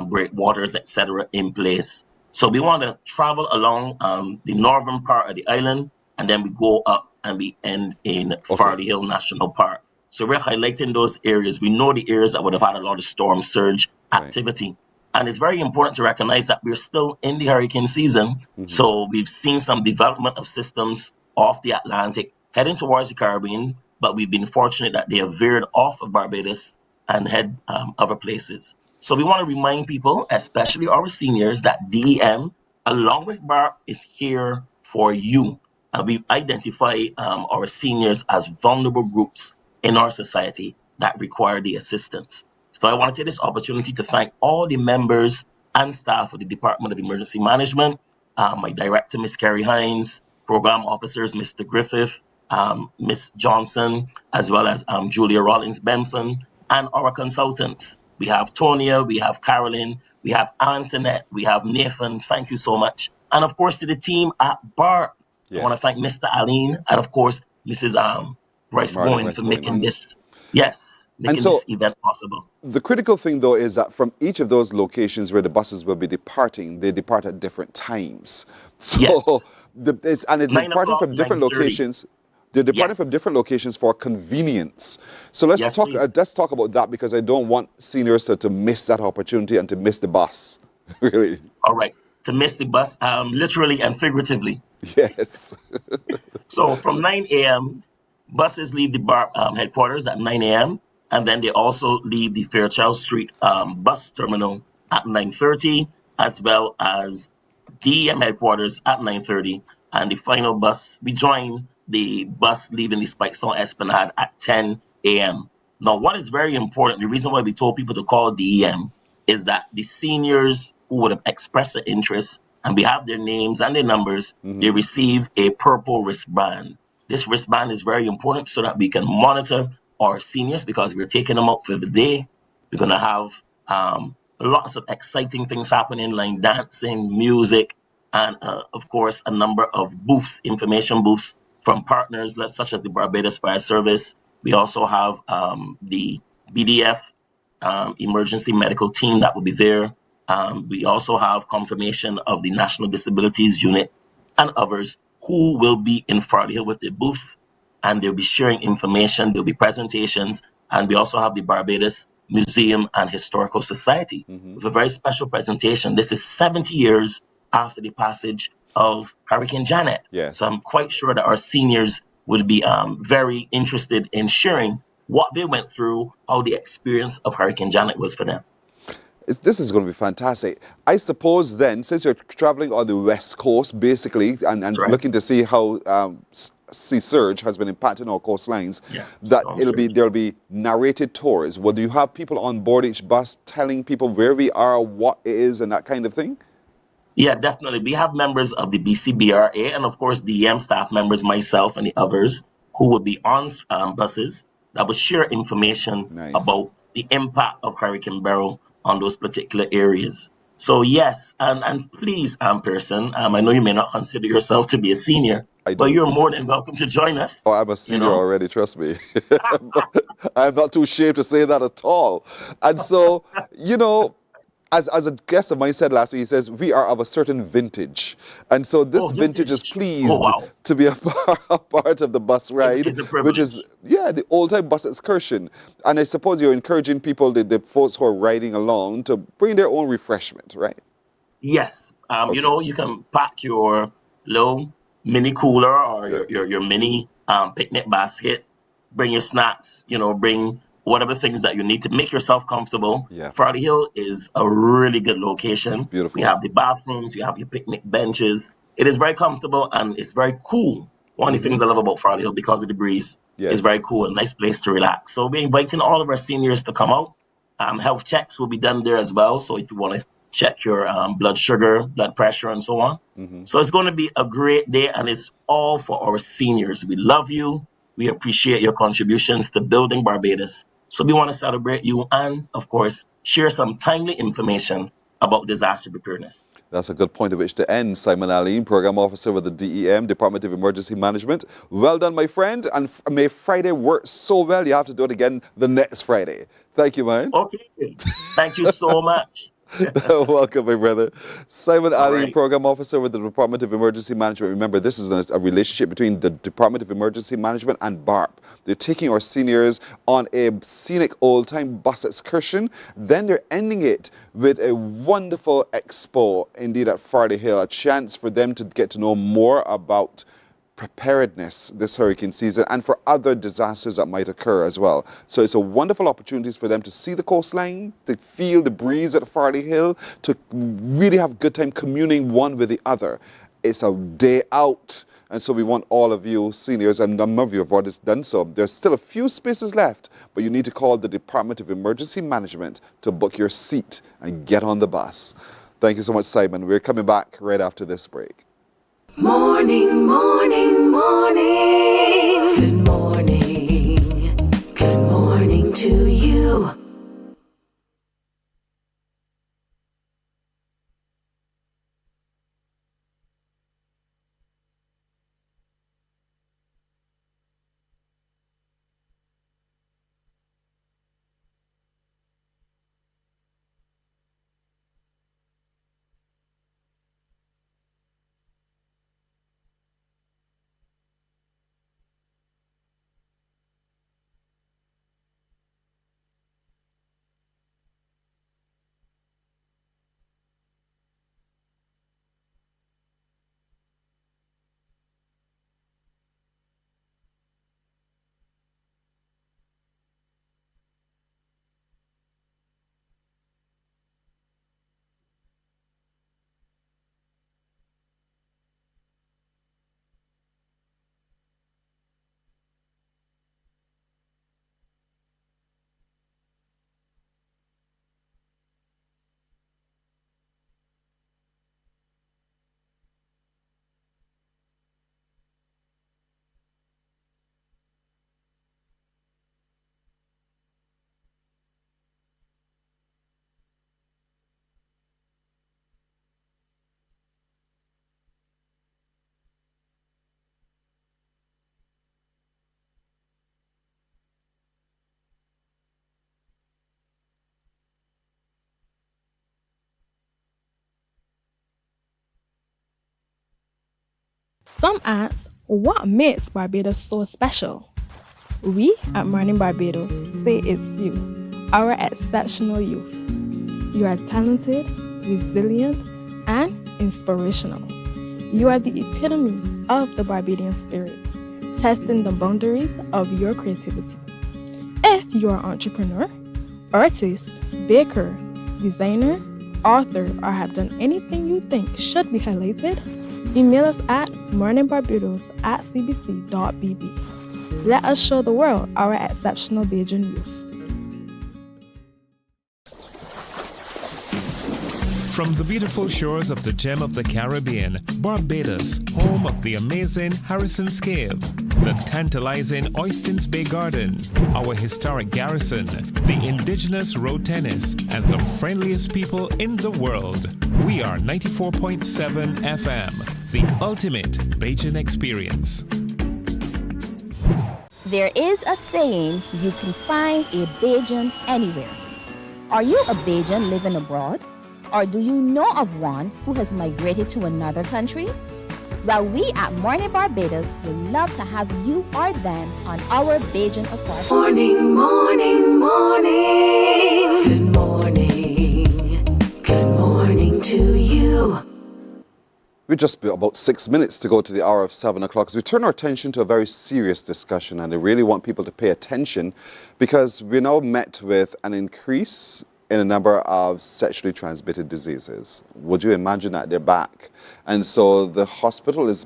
breakwaters, etc. in place. So we want to travel along the northern part of the island, and then we go up and we end in Farley Hill National Park. So we're highlighting those areas. We know the areas that would have had a lot of storm surge activity. And it's very important to recognize that we're still in the hurricane season. So we've seen some development of systems off the Atlantic heading towards the Caribbean, but we've been fortunate that they have veered off of Barbados and head other places. So we want to remind people, especially our seniors, that DEM, along with BARP, is here for you. And we identify our seniors as vulnerable groups in our society that require the assistance. So I want to take this opportunity to thank all the members and staff of the Department of Emergency Management, my director, Ms. Carrie Hines, program officers, Mr. Griffith, Ms. Johnson, as well as Julia Rollins-Bentham, and our consultants. We have Tonia, we have Carolyn, we have Antoinette, we have Nathan. Thank you so much. And of course to the team at BARP. I want to thank Mr. Aline and of course Mrs. Bryce Bowen for making this, making this event possible. The critical thing, though, is that from each of those locations where the buses will be departing, they depart at different times. So, and they're departing from different locations. They're departing from different locations for convenience. So let's talk about that, because I don't want seniors to miss that opportunity and to miss the bus. Really. All right. To miss the bus, literally and figuratively. Yes. So from 9 a.m., buses leave the BARP headquarters at 9 a.m. and then they also leave the Fairchild Street bus terminal at 9:30, as well as DEM headquarters at 9:30. And the final bus, we join the bus leaving the Spikestown Esplanade at 10 a.m. Now, what is very important, the reason why we told people to call DEM is that the seniors who would have expressed an interest, and we have their names and their numbers, they receive a purple wristband. This wristband is very important so that we can monitor our seniors, because we're taking them out for the day. We're going to have lots of exciting things happening, like dancing, music, and of course, a number of booths, information booths from partners such as the Barbados Fire Service. We also have the BDF emergency medical team that will be there. We also have confirmation of the National Disabilities Unit and others who will be in Farley Hill with their booths. and they'll be sharing information. There'll be presentations, and we also have the Barbados Museum and Historical Society with a very special presentation. This is 70 years after the passage of Hurricane Janet. Yes. So I'm quite sure that our seniors will be very interested in sharing what they went through, how the experience of Hurricane Janet was for them. This is going to be fantastic. I suppose then, since you're traveling on the West Coast, basically, and right. looking to see how sea surge has been impacting our coastlines, Yeah, that storm there'll be narrated tours. Will you have people on board each bus telling people where we are, what it is, and that kind of thing? Yeah, definitely. We have members of the BCBRA and, of course, DEM staff members, myself and the others, who will be on buses that will share information Nice. about the impact of Hurricane Beryl on those particular areas. So, yes, and please, Pearson, I know you may not consider yourself to be a senior, I but do. you're more than welcome to join us. Oh, I'm a senior know? already, trust me. I'm not too ashamed to say that at all. And so, you know, as a guest of mine said last week, he says, we are of a certain vintage. And so this vintage is pleased to be a part of the bus ride, it's a privilege. which is, the old-time bus excursion. And I suppose you're encouraging people, the folks who are riding along, to bring their own refreshment, right? Yes. You know, you can pack your little mini cooler or your mini picnic basket, bring your snacks, you know, bring whatever things that you need to make yourself comfortable. Yeah. Farley Hill is a really good location. It's beautiful. We have the bathrooms, you have your picnic benches. It is very comfortable and it's very cool. One of the things I love about Farley Hill, because of the breeze, is very cool, a nice place to relax. So we're inviting all of our seniors to come out. Health checks will be done there as well. So if you want to check your blood sugar, blood pressure, and so on. So it's going to be a great day, and it's all for our seniors. We love you. We appreciate your contributions to building Barbados. So we want to celebrate you and, of course, share some timely information about disaster preparedness. That's a good point at which to end. Simon Aline, Program Officer with the DEM, Department of Emergency Management. Well done, my friend. And may Friday work so well, you have to do it again the next Friday. Thank you, man. Okay. Thank you so much. Welcome, my brother. Simon Ali, right. Program Officer with the Department of Emergency Management. Remember, this is a relationship between the Department of Emergency Management and BARP. They're taking our seniors on a scenic old-time bus excursion. Then they're ending it with a wonderful expo, indeed, at Farley Hill, a chance for them to get to know more about preparedness this hurricane season and for other disasters that might occur as well. So it's a wonderful opportunity for them to see the coastline, to feel the breeze at Farley Hill, to really have a good time communing one with the other. It's a day out. And so we want all of you seniors, and a number of you have already done so. There's still a few spaces left, but you need to call the Department of Emergency Management to book your seat and get on the bus. Thank you so much, Simon. We're coming back right after this break. Morning, morning, morning. Good morning. Good morning to you. Some ants What makes Barbados so special? We at Mornin Barbados say it's you, our exceptional youth. You are talented, resilient, and inspirational. You are the epitome of the Barbadian spirit, testing the boundaries of your creativity. If you are an entrepreneur, artist, baker, designer, author, or have done anything you think should be highlighted, email us at morninbarbados@cbc.bb. Let us show the world our exceptional Bajan youth. From the beautiful shores of the gem of the Caribbean, Barbados, home of the amazing Harrison's Cave, the tantalizing Oystins Bay Garden, our historic garrison, the indigenous road tennis, and the friendliest people in the world. We are 94.7 FM, the ultimate Bajan experience. There is a saying, you can find a Bajan anywhere. Are you a Bajan living abroad? Or do you know of one who has migrated to another country? Well, we at Mornin Barbados would love to have you or them on our Bajan Affairs. Morning, morning, morning. Good morning. Good morning to you. We're just about 6 minutes to go to the hour of 7 o'clock. So we turn our attention to a very serious discussion, and I really want people to pay attention because we're now met with an increase in a number of sexually transmitted diseases. Would you imagine that? They're back. And so the hospital is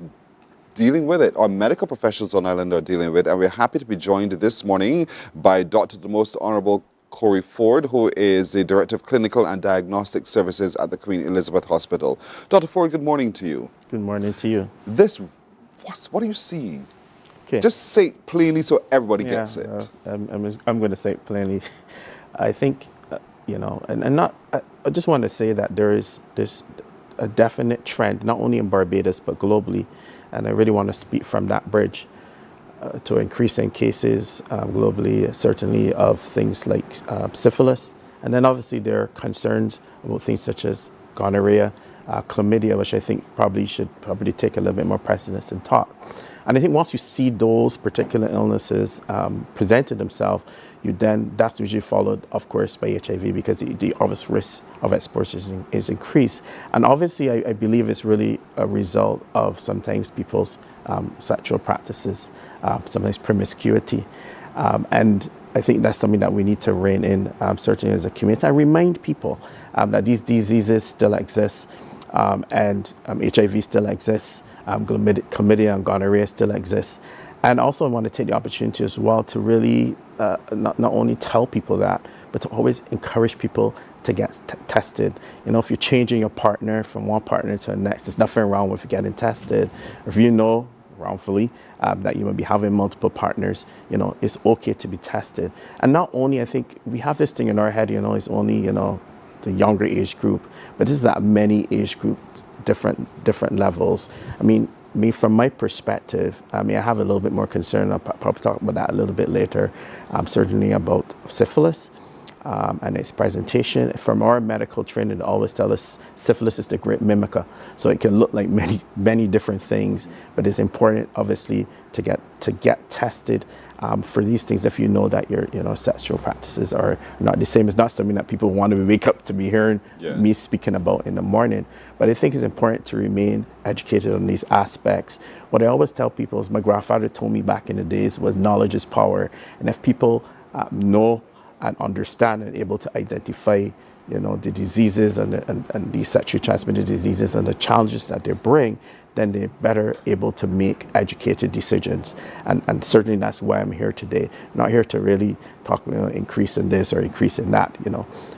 dealing with it. Our medical professionals on island are dealing with it. And we're happy to be joined this morning by Dr. the Most Honorable Corey Ford, who is the Director of Clinical and Diagnostic Services at the Queen Elizabeth Hospital. Dr. Ford, good morning to you. Good morning to you. What are you seeing? Okay. Just say it plainly so everybody gets it. I'm going to say it plainly. I think, I just want to say that there's a definite trend, not only in Barbados, but globally. And I really want to speak from that bridge to increasing cases globally, certainly of things like syphilis. And then obviously there are concerns about things such as gonorrhea, chlamydia, which I think should take a little bit more precedence and talk. And I think once you see those particular illnesses presented themselves, that's usually followed, of course, by HIV because the obvious risk of exposure is increased. And obviously, I believe it's really a result of sometimes people's sexual practices, sometimes promiscuity. And I think that's something that we need to rein in, certainly as a community, and remind people that these diseases still exist and HIV still exists, chlamydia and gonorrhea still exists. And also I want to take the opportunity as well to really not only tell people that, but to always encourage people to get tested. If you're changing your partner from one partner to the next, there's nothing wrong with getting tested. If you know wrongfully that you may be having multiple partners, it's okay to be tested. And not only, I think we have this thing in our head, it's only, the younger age group, but this is at many age groups, different levels. From my perspective, I have a little bit more concern. I'll probably talk about that a little bit later, certainly about syphilis and its presentation. From our medical training, they always tell us syphilis is the great mimicker. So it can look like many different things, but it's important, obviously, to get tested for these things if you know that your sexual practices are not the same. It's not something that people want to wake up to be hearing me speaking about in the morning. But I think it's important to remain educated on these aspects. What I always tell people is my grandfather told me back in the days was knowledge is power. And if people know and understand and able to identify the diseases and these sexually transmitted diseases and the challenges that they bring, then they're better able to make educated decisions. And certainly that's why I'm here today. I'm not here to really talk increase in this or increase in that.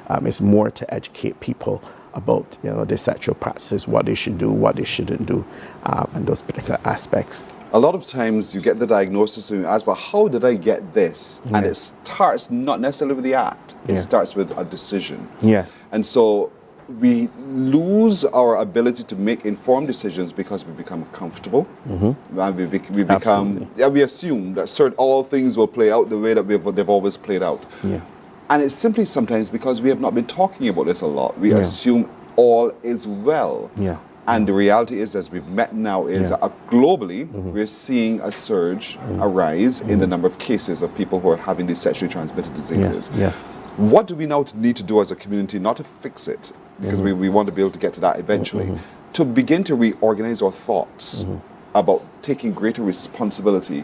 It's more to educate people about their sexual practices, what they should do, what they shouldn't do, and those particular aspects. A lot of times you get the diagnosis and you ask, well, how did I get this? Yeah. And it starts not necessarily with the act. It starts with a decision. Yes. And so we lose our ability to make informed decisions because we become comfortable. Mm-hmm. And we assume that all things will play out the way that they've always played out. Yeah. And it's simply sometimes because we have not been talking about this a lot. We assume all is well. Yeah. And the reality is, as we've met now, is globally, we're seeing a surge, a rise in the number of cases of people who are having these sexually transmitted diseases. Yes. What do we now need to do as a community, not to fix it, because we want to be able to get to that eventually, to begin to reorganize our thoughts about taking greater responsibility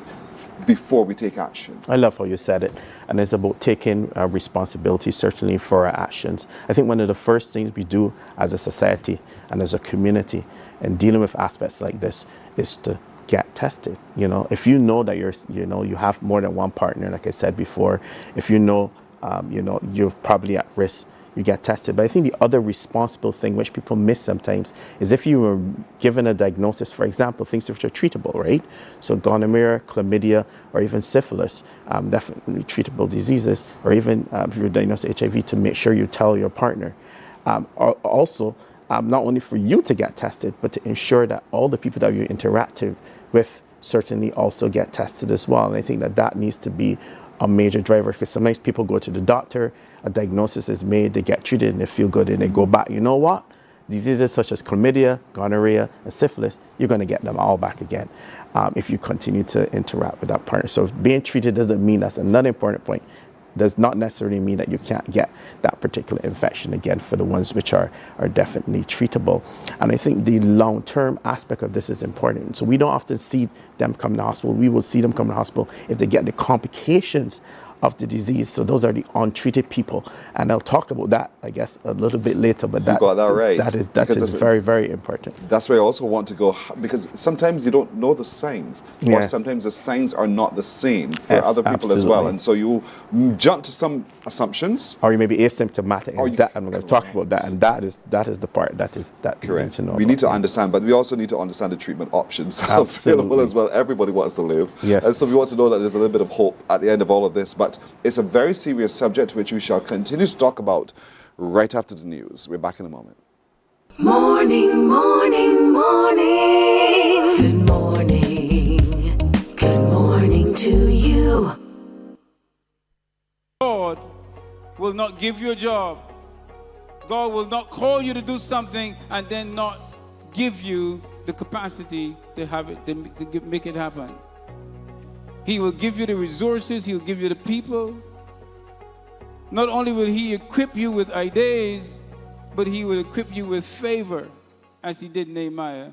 before we take action? I love how you said it. And it's about taking responsibility, certainly, for our actions. I think one of the first things we do as a society and as a community in dealing with aspects like this is to get tested. You know, if you know that you have more than one partner, like I said before, if you know, you're probably at risk, you get tested. But I think the other responsible thing, which people miss sometimes, is if you were given a diagnosis, for example, things which are treatable, right? So gonorrhea, chlamydia, or even syphilis, definitely treatable diseases, or even if you're diagnosed with HIV, to make sure you tell your partner. Also, not only for you to get tested, but to ensure that all the people that you interact with certainly also get tested as well. And I think that needs to be a major driver, because sometimes people go to the doctor, a diagnosis is made, they get treated and they feel good, and they go back. You know what? Diseases such as chlamydia, gonorrhea, and syphilis, you're going to get them all back again if you continue to interact with that partner. So being treated doesn't mean, that's another important point, does not necessarily mean that you can't get that particular infection again for the ones which are definitely treatable. And I think the long-term aspect of this is important. So we don't often see them come to the hospital. We will see them come to the hospital if they get the complications of the disease. So those are the untreated people. And I'll talk about that, I guess, a little bit later. But you got that right. That is very, very important. That's where I also want to go, because sometimes you don't know the signs, or sometimes the signs are not the same for other people as well. And so you jump to some assumptions. Or you may be asymptomatic. And I'm going to talk about that. And that is the part that correct. We need to know. We need to understand, but we also need to understand the treatment options available as well. Everybody wants to live. Yes. And so we want to know that there's a little bit of hope at the end of all of this. But it's a very serious subject which we shall continue to talk about right after the news. We're back in a moment. Morning, morning, morning. Good morning. Good morning to you. God will not give you a job. God will not call you to do something and then not give you the capacity to have it, to make it happen. He will give you the resources, he'll give you the people. Not only will he equip you with ideas, but he will equip you with favor, as he did Nehemiah.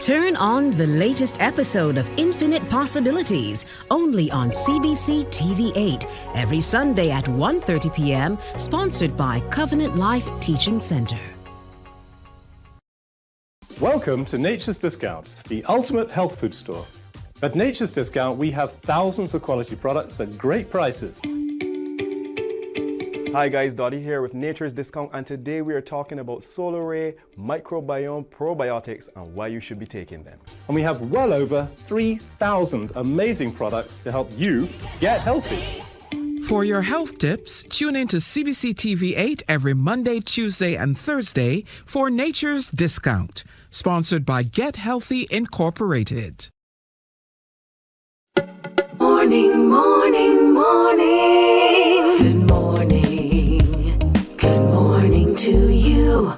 Turn on the latest episode of Infinite Possibilities, only on CBC TV8, every Sunday at 1:30 p.m., sponsored by Covenant Life Teaching Center. Welcome to Nature's Discount, the ultimate health food store. At Nature's Discount, we have thousands of quality products at great prices. Hi guys, Dottie here with Nature's Discount, and today we are talking about Solar Ray, microbiome probiotics, and why you should be taking them. And we have well over 3,000 amazing products to help you get healthy. For your health tips, tune in to CBC TV8 every Monday, Tuesday, and Thursday for Nature's Discount, sponsored by Get Healthy Incorporated. Morning, morning, morning. Good morning. Good morning to you.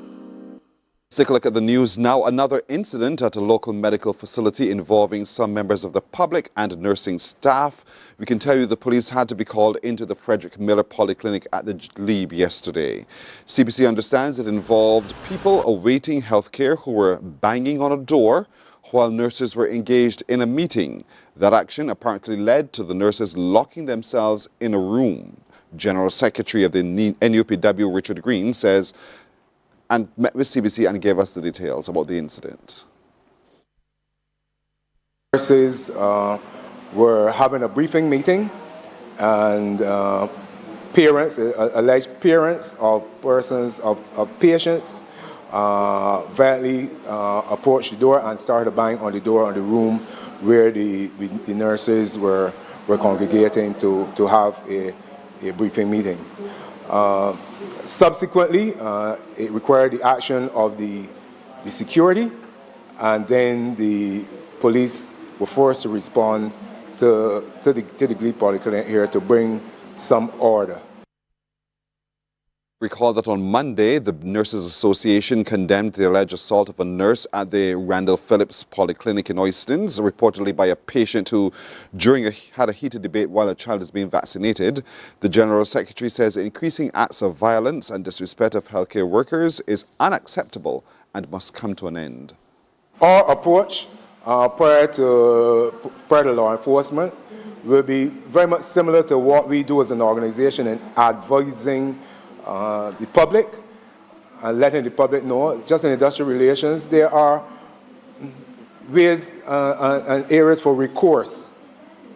Let's take a look at the news now. Another incident at a local medical facility involving some members of the public and nursing staff. We can tell you the police had to be called into the Frederick Miller Polyclinic at the Glebe yesterday. CBC understands it involved people awaiting health care who were banging on a door while nurses were engaged in a meeting. That action apparently led to the nurses locking themselves in a room. General Secretary of the NUPW, Richard Green, says, and met with CBC and gave us the details about the incident. Nurses were having a briefing meeting, and parents, alleged parents of persons, of patients, violently approached the door and started banging on the door of the room where the nurses were congregating to have a briefing meeting. Subsequently, it required the action of the security, and then the police were forced to respond to the Glebe Polyclinic here to bring some order. Recall that on Monday, the Nurses Association condemned the alleged assault of a nurse at the Randall Phillips Polyclinic in Oistins, reportedly by a patient who had a heated debate while a child is being vaccinated. The General Secretary says increasing acts of violence and disrespect of healthcare workers is unacceptable and must come to an end. Our approach prior to law enforcement will be very much similar to what we do as an organization in advising the public and letting the public know. Just in industrial relations, there are ways and areas for recourse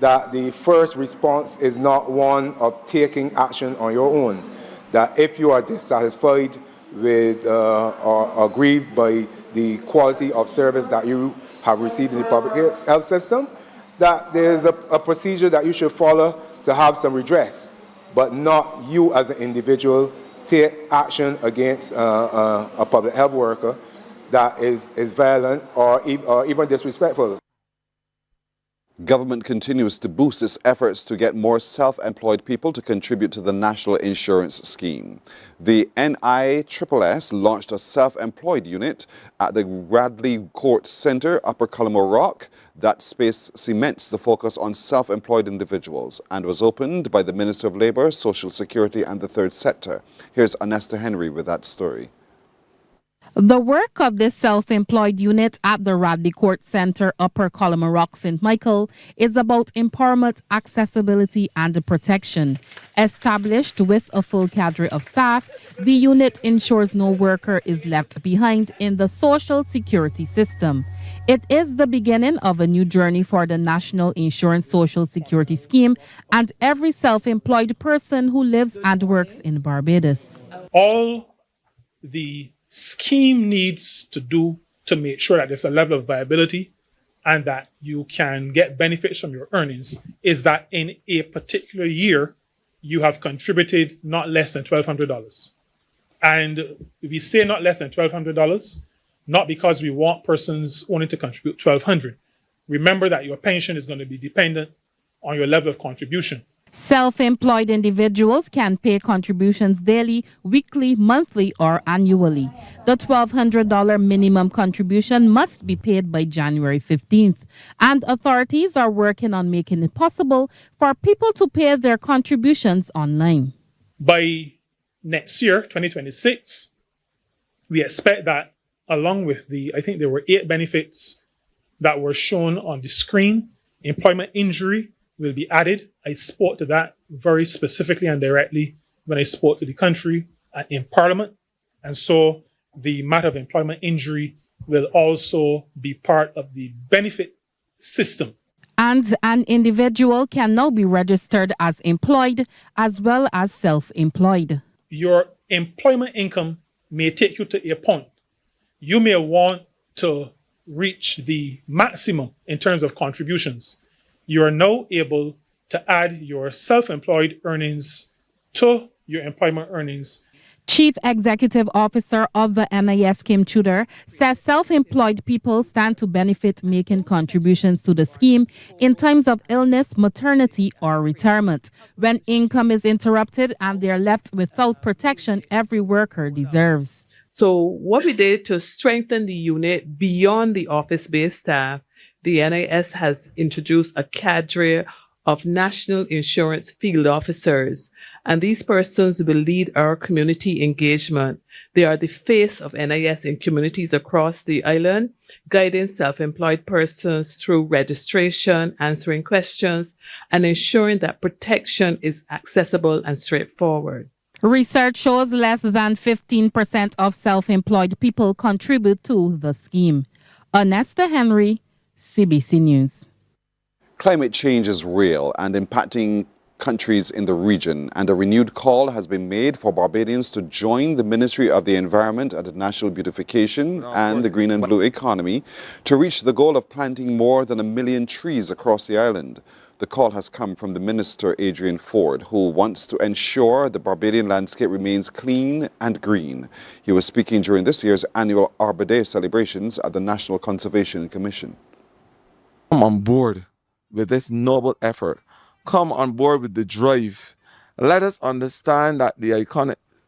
that the first response is not one of taking action on your own. That if you are dissatisfied with or aggrieved by the quality of service that you have received in the public health system, that there's a procedure that you should follow to have some redress, but not you as an individual take action against a public health worker that is violent or even disrespectful. Government continues to boost its efforts to get more self-employed people to contribute to the National Insurance Scheme. The NISSS launched a self-employed unit at the Radley Court Centre, Upper Cullimore Rock. That space cements the focus on self-employed individuals and was opened by the Minister of Labour, Social Security and the Third Sector. Here's Anesta Henry with that story. The work of this self-employed unit at the Radley Court Centre, Upper Cullimore Rock, St. Michael, is about empowerment, accessibility and protection. Established with a full cadre of staff, the unit ensures no worker is left behind in the social security system. It is the beginning of a new journey for the National Insurance Social Security Scheme and every self-employed person who lives and works in Barbados. All the scheme needs to do to make sure that there's a level of viability and that you can get benefits from your earnings is that in a particular year, you have contributed not less than $1,200. And we say not less than $1,200, not because we want persons only to contribute $1,200. Remember that your pension is going to be dependent on your level of contribution. Self-employed individuals can pay contributions daily, weekly, monthly, or annually. The $1,200 minimum contribution must be paid by January 15th, and authorities are working on making it possible for people to pay their contributions online. By next year, 2026, we expect that along with I think there were 8 benefits that were shown on the screen, employment injury will be added. I spoke to that very specifically and directly when I spoke to the country in Parliament. And so the matter of employment injury will also be part of the benefit system. And an individual can now be registered as employed as well as self-employed. Your employment income may take you to a point. You may want to reach the maximum in terms of contributions. You are now able to add your self-employed earnings to your employment earnings. Chief Executive Officer of the NIS, Kim Tudor, says self-employed people stand to benefit making contributions to the scheme in times of illness, maternity, or retirement. When income is interrupted and they're left without protection every worker deserves. So what we did to strengthen the unit beyond the office-based staff, the NIS has introduced a cadre of national insurance field officers, and these persons will lead our community engagement. They are the face of NIS in communities across the island, guiding self-employed persons through registration, answering questions, and ensuring that protection is accessible and straightforward. Research shows less than 15% of self-employed people contribute to the scheme. Anesta Henry, CBC News. Climate change is real and impacting countries in the region, and a renewed call has been made for Barbadians to join the Ministry of the Environment and National Beautification and the Green and Blue Economy to reach the goal of planting more than 1 million trees across the island. The call has come from the Minister Adrian Ford, who wants to ensure the Barbadian landscape remains clean and green. He was speaking during this year's annual Arbor Day celebrations at the National Conservation Commission. Come on board with this noble effort. Come on board with the drive. Let us understand that the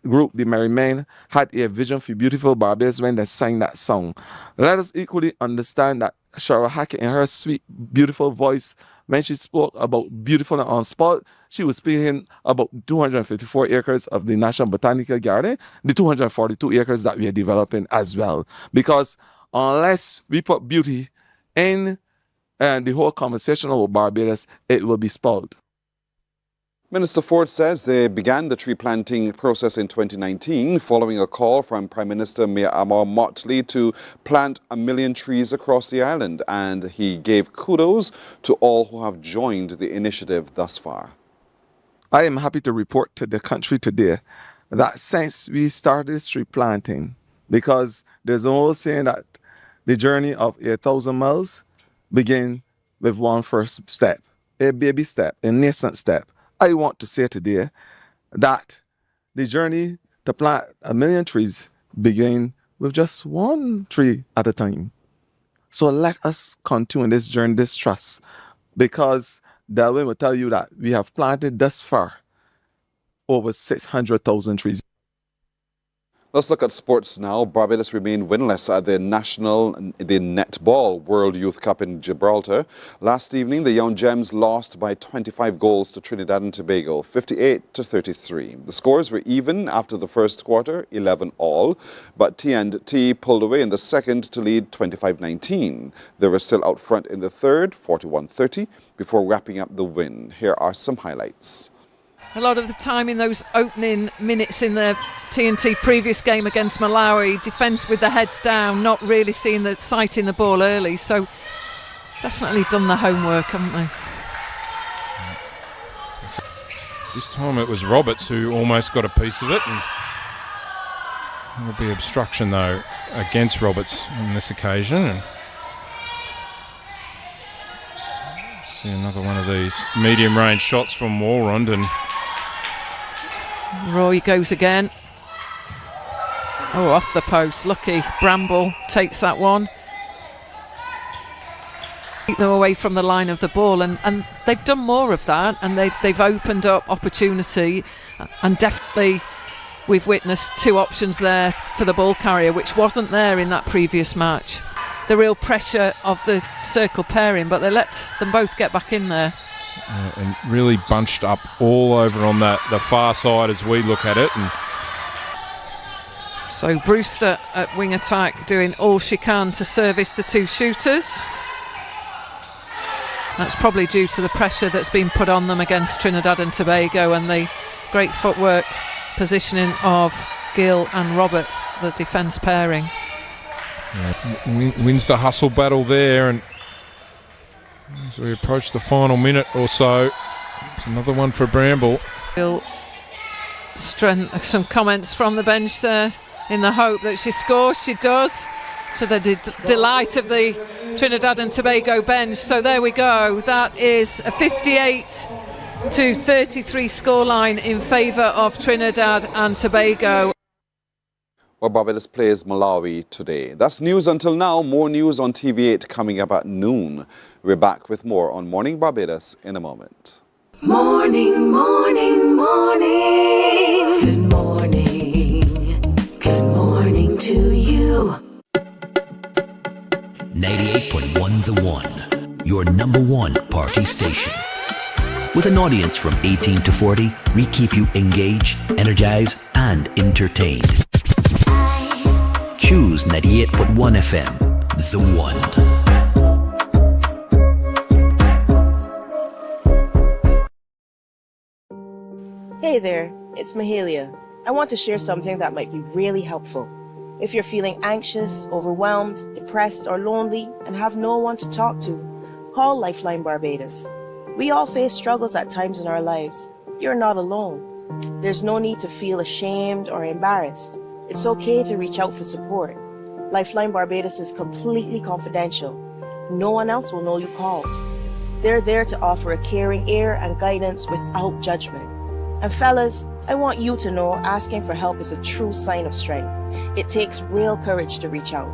group, the Merry Men, had a vision for beautiful Barbados when they sang that song. Let us equally understand that Cheryl Hackett, in her sweet, beautiful voice, when she spoke about beautiful and on spot, she was speaking about 254 acres of the National Botanical Garden, the 242 acres that we are developing as well. Because unless we put beauty in the whole conversation about Barbados, it will be spoiled. Minister Ford says they began the tree planting process in 2019 following a call from Prime Minister Mayor Amor Motley to plant 1 million trees across the island, and he gave kudos to all who have joined the initiative thus far. I am happy to report to the country today that since we started tree planting, because there's an old saying that the journey of 1,000 miles begins with one first step, a baby step, a nascent step. I want to say today that the journey to plant 1 million trees begins with just one tree at a time. So let us continue this journey, this trust, because Delwyn will tell you that we have planted thus far over 600,000 trees. Let's look at sports now. Barbados remained winless at the Netball World Youth Cup in Gibraltar. Last evening, the Young Gems lost by 25 goals to Trinidad and Tobago, 58-33. The scores were even after the first quarter, 11-all, but T&T pulled away in the second to lead 25-19. They were still out front in the third, 41-30, before wrapping up the win. Here are some highlights. A lot of the time in those opening minutes in the T&T previous game against Malawi, defence with the heads down, not really seeing the sighting the ball early. So definitely done the homework, haven't they? This time it was Roberts who almost got a piece of it. And there will be obstruction though against Roberts on this occasion. And see another one of these medium range shots from Walrond, and Roy goes again. Oh, off the post. Lucky Bramble takes that one. Keep them away from the line of the ball, and they've done more of that, and they've opened up opportunity, and definitely we've witnessed two options there for the ball carrier, which wasn't there in that previous match. The real pressure of the circle pairing, but they let them both get back in there. and really bunched up all over on the far side as we look at it. And so Brewster at wing attack doing all she can to service the two shooters. That's probably due to the pressure that's been put on them against Trinidad and Tobago and the great footwork positioning of Gill and Roberts, the defence pairing. Wins the hustle battle there, and as we approach the final minute or so, it's another one for Bramble. Gill, some comments from the bench there in the hope that she scores. She does, to the delight of the Trinidad and Tobago bench. So there we go. That is a 58-33 scoreline in favour of Trinidad and Tobago. Well, Barbados plays Malawi today. That's news until now. More news on TV8 coming up at noon. We're back with more on Morning Barbados in a moment. Morning, morning, morning. Good morning. Good morning to you. 98.1 The One, your number one party station. With an audience from 18 to 40, we keep you engaged, energized, and entertained. Choose 98.1 FM, The One. Hey there, it's Mahalia. I want to share something that might be really helpful. If you're feeling anxious, overwhelmed, depressed, or lonely and have no one to talk to, call Lifeline Barbados. We all face struggles at times in our lives. You're not alone. There's no need to feel ashamed or embarrassed. It's okay to reach out for support. Lifeline Barbados is completely confidential. No one else will know you called. They're there to offer a caring ear and guidance without judgment. And fellas, I want you to know asking for help is a true sign of strength. It takes real courage to reach out.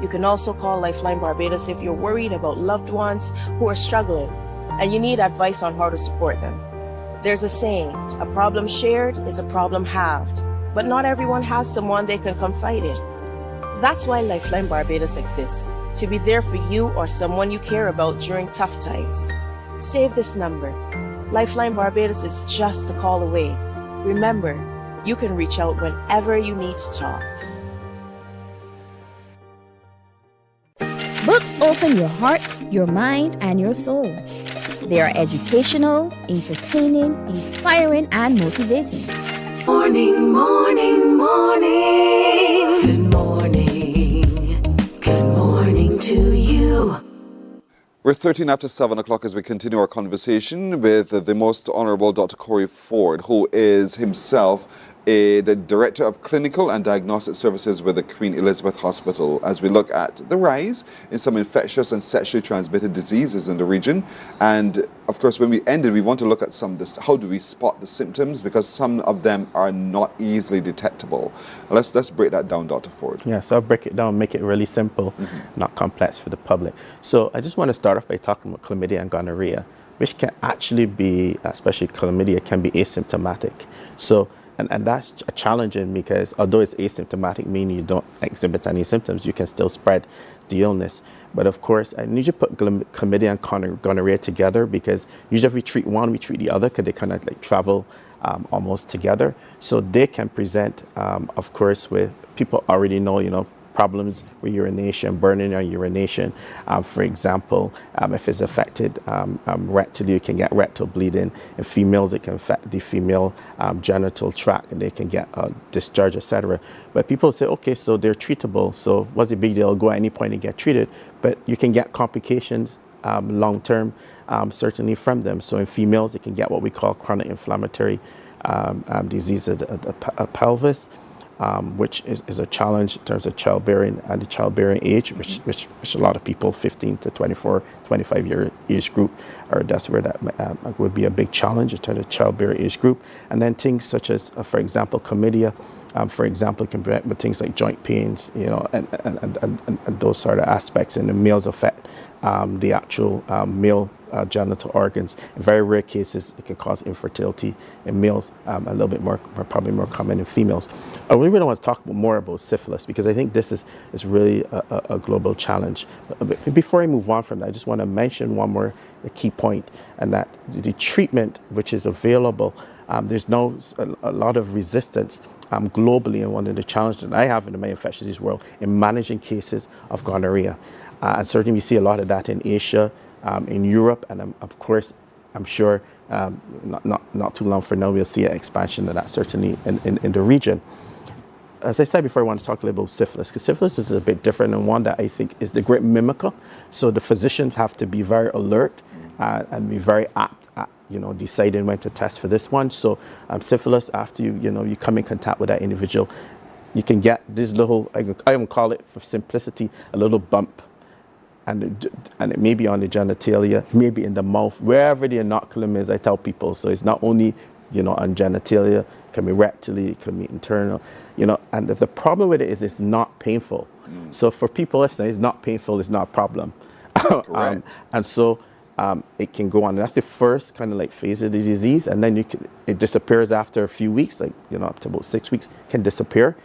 You can also call Lifeline Barbados if you're worried about loved ones who are struggling and you need advice on how to support them. There's a saying, a problem shared is a problem halved. but not everyone has someone they can confide in. That's why Lifeline Barbados exists, to be there for you or someone you care about during tough times. Save this number. Lifeline Barbados is just a call away. Remember, you can reach out whenever you need to talk. Books open your heart, your mind, and your soul. They are educational, entertaining, inspiring, and motivating. Morning, morning, morning. Good morning. Good morning to you. We're 13 after 7 o'clock as we continue our conversation with the Most Honorable Dr. Corey Ford, who is himself the Director of Clinical and Diagnostic Services with the Queen Elizabeth Hospital, as we look at the rise in some infectious and sexually transmitted diseases in the region. And of course, when we ended, we want to look at how do we spot the symptoms, because some of them are not easily detectable. Let's break that down, Dr. Ford. Yeah, so I'll break it down, make it really simple, not complex for the public. So I just want to start off by talking about chlamydia and gonorrhea, which can actually be, especially chlamydia, can be asymptomatic. So and that's challenging, because although it's asymptomatic, meaning you don't exhibit any symptoms, you can still spread the illness. But of course, I need to put chlamydia and gonorrhea together, because usually if we treat one, we treat the other, because they kind of like travel almost together. So they can present, of course, with people already know, problems with urination, burning or urination. For example, if it's affected rectally, you can get rectal bleeding. In females, it can affect the female genital tract, and they can get discharge, etc. But people say, okay, so they're treatable, so what's the big deal? Go at any point and get treated. But you can get complications long-term, certainly from them. So in females, they can get what we call chronic inflammatory disease of the pelvis, which is a challenge in terms of childbearing and the childbearing age, which a lot of people, 15 to 24, 25-year age group, or that's where that would be a big challenge in terms of childbearing age group. And then things such as, for example, chlamydia, for example, can be with things like joint pains, and those sort of aspects. And the males affect the actual male genital organs. In very rare cases, it can cause infertility in males, a little bit more, probably more common in females. I really want to talk more about syphilis, because I think this is really a global challenge. But before I move on from that, I just want to mention one more key point, and that the treatment which is available, there's a lot of resistance globally, and one of the challenges that I have in the infectious disease world in managing cases of gonorrhea. And certainly we see a lot of that in Asia, in Europe, and of course, I'm sure not too long from now, we'll see an expansion of that, certainly in the region. As I said before, I want to talk a little about syphilis, because syphilis is a bit different, and one that I think is the great mimicker. So the physicians have to be very alert and be very apt at deciding when to test for this one. So syphilis, after you come in contact with that individual, you can get this little, I would call it for simplicity, a little bump. And it may be on the genitalia, maybe in the mouth, wherever the inoculum is, I tell people. So it's not only, on genitalia, it can be rectally, it can be internal, and the problem with it is it's not painful. So for people, if it's not painful, it's not a problem. And so it can go on. That's the first kind of like phase of the disease, and then it disappears after a few weeks, like up to about 6 weeks, can disappear,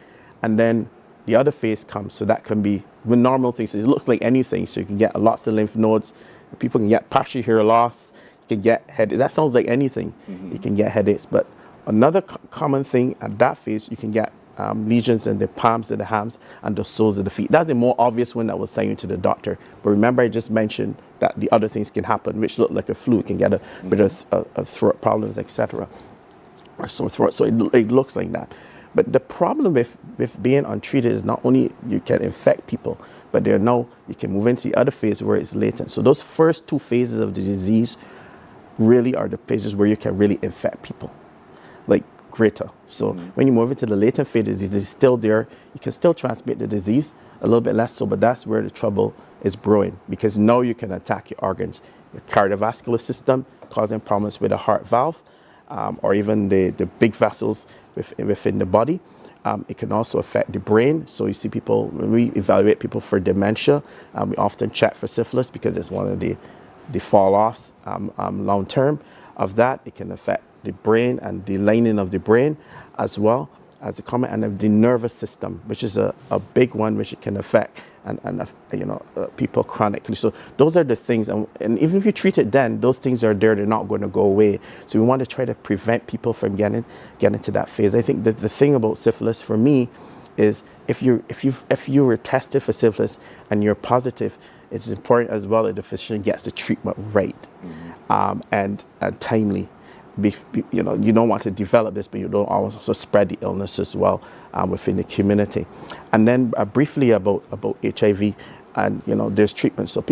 and then the other phase comes. So that can be with normal things. It looks like anything. So you can get lots of lymph nodes. People can get partial hair loss. You can get headaches. That sounds like anything. You can get headaches. But another common thing at that phase, you can get lesions in the palms of the hands and the soles of the feet. That's the more obvious one that was sent you to the doctor. But remember, I just mentioned that the other things can happen, which look like a flu. You can get a bit of throat problems, etc., or sore throat. So it looks like that. But the problem with being untreated is not only you can infect people, but you can move into the other phase where it's latent. So those first two phases of the disease really are the phases where you can really infect people, like greater. So when you move into the latent phase, the disease is still there. You can still transmit the disease, a little bit less so, but that's where the trouble is brewing, because now you can attack your organs, your cardiovascular system, causing problems with the heart valve, or even the big vessels within the body. It can also affect the brain. So you see people, when we evaluate people for dementia, we often check for syphilis, because it's one of the fall-offs long-term of that. It can affect the brain and the lining of the brain as well. as a comment, and the nervous system, which is a big one, which it can affect people chronically. So those are the things, and even if you treat it then, those things are there, they're not going to go away. So we want to try to prevent people from getting to that phase. I think that the thing about syphilis for me is if you were tested for syphilis and you're positive, it's important as well that the physician gets the treatment right, and timely. You don't want to develop this, but you don't also spread the illness as well within the community. And then briefly about HIV, and there's treatment. So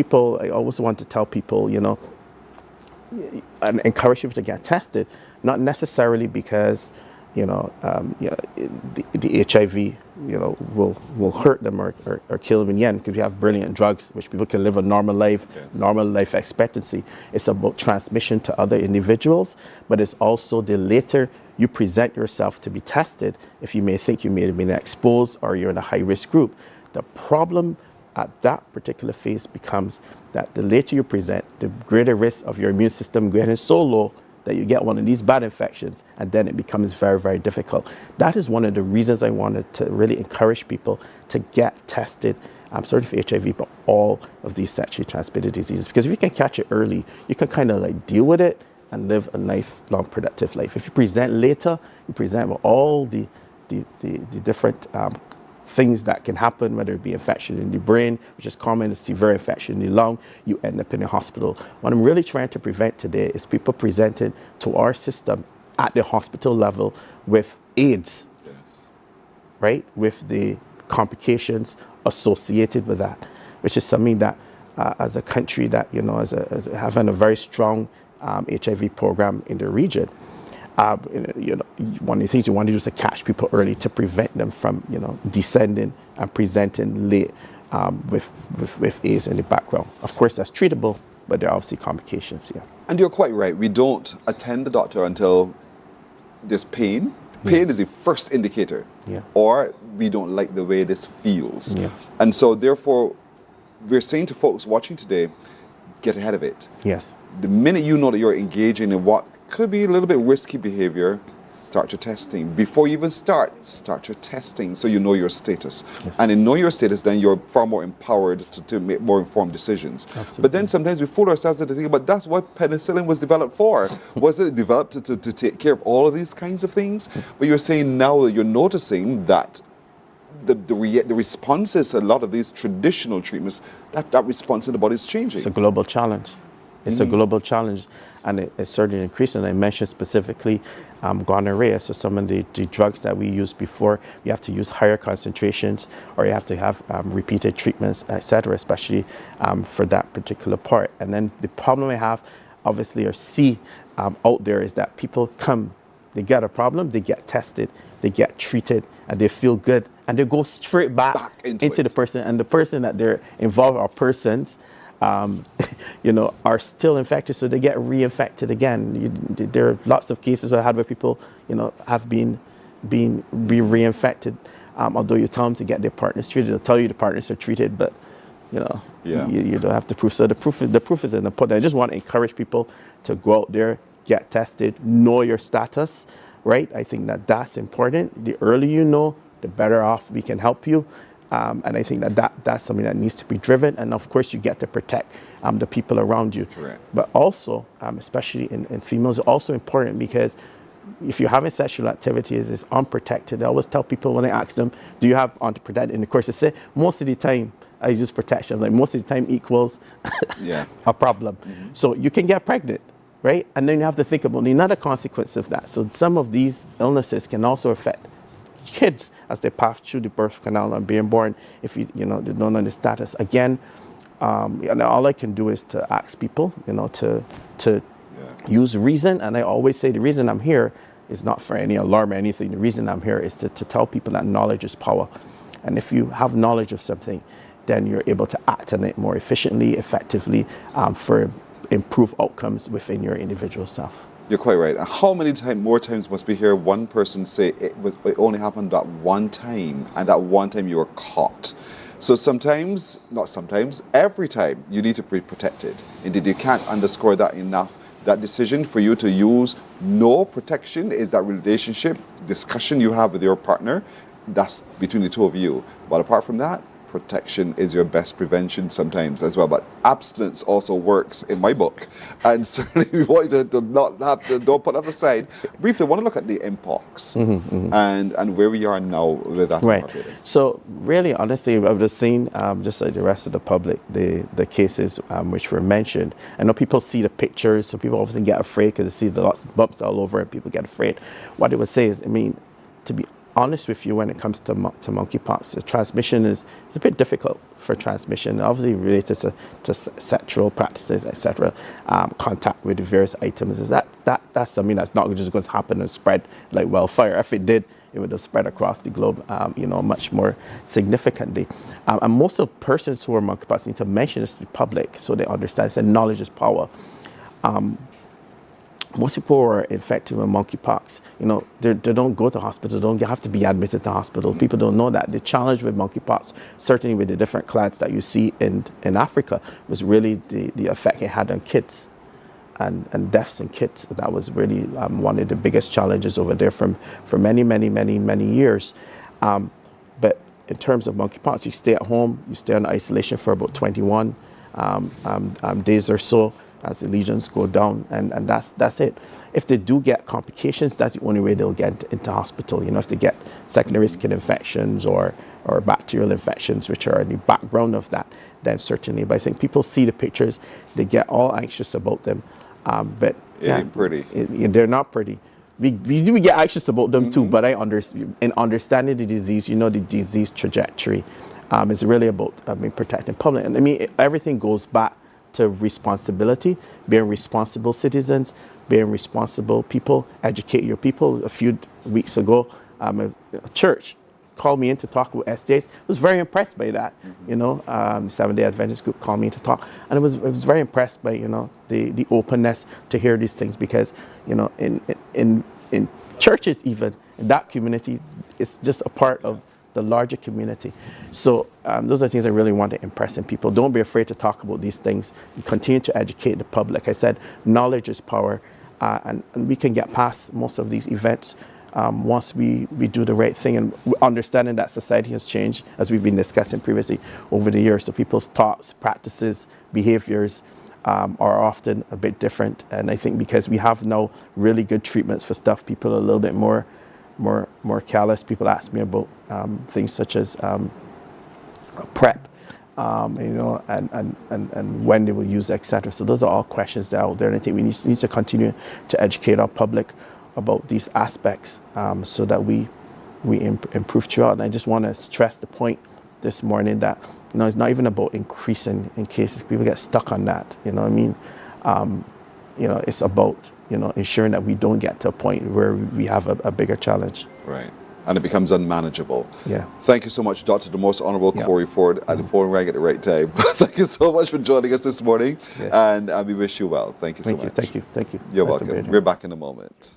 I always want to tell people, and encourage people to get tested, not necessarily because the HIV will hurt them or kill them in the end, because we have brilliant drugs which people can live a normal life, normal life expectancy. It's about transmission to other individuals, but it's also the later you present yourself to be tested, if you may think you may have been exposed or you're in a high-risk group. The problem at that particular phase becomes that the later you present, the greater risk of your immune system getting so low that you get one of these bad infections, and then it becomes very, very difficult. That is one of the reasons I wanted to really encourage people to get tested, certainly for HIV, but all of these sexually transmitted diseases. Because if you can catch it early, you can kind of like deal with it and live a lifelong productive life. If you present later, you present with all the different things that can happen, whether it be infection in the brain, which is common, a severe infection in the lung, you end up in the hospital. What I'm really trying to prevent today is people presenting to our system at the hospital level with AIDS, right? With the complications associated with that, which is something that as a country that, as having a very strong HIV program in the region, one of the things you want to do is to catch people early to prevent them from, descending and presenting late with AIDS in the background. Of course, that's treatable, but there are obviously complications here. And you're quite right. We don't attend the doctor until there's pain. Pain is the first indicator. Or we don't like the way this feels. And so, therefore, we're saying to folks watching today, get ahead of it. Yes. The minute you know that you're engaging in what could be a little bit risky behavior, start your testing. Before you even start your testing so you know your status. And in know your status, then you're far more empowered to make more informed decisions. Absolutely. But then sometimes we fool ourselves into thinking, but that's what penicillin was developed for. Was it developed to take care of all of these kinds of things? But you're saying now that you're noticing that the responses to a lot of these traditional treatments, that response in the body is changing. It's a global challenge. It's a global challenge, and it's certainly increasing. I mentioned specifically gonorrhea. So some of the drugs that we used before, you have to use higher concentrations, or you have to have repeated treatments, etc., especially for that particular part. And then the problem I have, obviously, or see out there is that people come, they get a problem, they get tested, they get treated, and they feel good, and they go straight back into the person, and the person that they're involved are persons are still infected, so they get reinfected again. There are lots of cases I had where people, have been reinfected. Although you tell them to get their partners treated, they'll tell you the partners are treated, but you don't have the proof. So the proof is in the pudding. I just want to encourage people to go out there, get tested, know your status, right? I think that's important. The earlier you know, the better off we can help you. And I think that's something that needs to be driven. And of course, you get to protect the people around you. Correct. But also, especially in females, it's also important because if you're having sexual activities, it's unprotected. I always tell people when I ask them, do you have unprotected? And of course, they say, most of the time, I use protection. Like most of the time equals a problem. So you can get pregnant, right? And then you have to think about another consequence of that. So some of these illnesses can also affect kids as they pass through the birth canal and being born, if they don't know the status. Again, all I can do is to ask people, to use reason. And I always say the reason I'm here is not for any alarm or anything. The reason I'm here is to tell people that knowledge is power. And if you have knowledge of something, then you're able to act on it more efficiently, effectively, for improved outcomes within your individual self. You're quite right. How many more times must we hear one person say it only happened that one time, and that one time you were caught? So sometimes, not sometimes, every time you need to be protected. Indeed, you can't underscore that enough. That decision for you to use No, protection is that relationship, discussion you have with your partner, that's between the two of you. But apart from that, protection is your best prevention sometimes as well. But abstinence also works in my book. And certainly we want you to not have to, don't put that aside. Briefly, I want to look at the mpox and where we are now with that. Right. So really, honestly, I've just seen, just like the rest of the public, the cases which were mentioned. I know people see the pictures, so people obviously get afraid because they see the lots of bumps all over and people get afraid. What they would say is, I mean, to be honest with you, when it comes to monkeypox, the transmission is a bit difficult for transmission, obviously related to sexual practices, etc. Contact with the various items. That's something that's not just going to happen and spread like wildfire. If it did, it would have spread across the globe, much more significantly. And most of the persons who are monkeypox need to mention this to the public so they understand. So knowledge is power. Most people who are infected with monkeypox, they don't go to hospital, don't have to be admitted to hospital. People don't know that. The challenge with monkeypox, certainly with the different clades that you see in Africa, was really the effect it had on kids and deaths in kids. That was really one of the biggest challenges over there for many, many, many, many years. But in terms of monkeypox, you stay at home, you stay on isolation for about 21 days or so, as the lesions go down, and that's it. If they do get complications, that's the only way they'll get into hospital. If they get secondary skin infections or bacterial infections, which are in the background of that, then certainly. But I think people see the pictures, they get all anxious about them. But it ain't pretty. They're not pretty. We get anxious about them too, but in understanding the disease, the disease trajectory is really about protecting public. And everything goes back to responsibility, being responsible citizens, being responsible people, educate your people. A few weeks ago, a church called me in to talk with SDAs. I was very impressed by that. The Seventh-day Adventist group called me in to talk, and I was very impressed by the openness to hear these things, because in churches, even in that community, it's just a part of the larger community. So those are things I really want to impress in people. Don't be afraid to talk about these things. Continue to educate the public. Like I said, knowledge is power, and we can get past most of these events once we do the right thing, and understanding that society has changed, as we've been discussing previously, over the years. So people's thoughts, practices, behaviors are often a bit different. And I think because we have now really good treatments for stuff, people are a little bit more callous. People ask me about things such as PrEP, and when they will use it, etc. So those are all questions that are out there, and I think we need to continue to educate our public about these aspects so that we improve throughout. And I just want to stress the point this morning that it's not even about increasing in cases. People get stuck on that. It's about ensuring that we don't get to a point where we have a bigger challenge. Right. And it becomes unmanageable. Yeah. Thank you so much, Dr. The Most Honorable Corey Ford, at the phone rang at the right time. Thank you so much for joining us this morning, and we wish you well. Thank you so much. Thank you. You're welcome. We're back in a moment.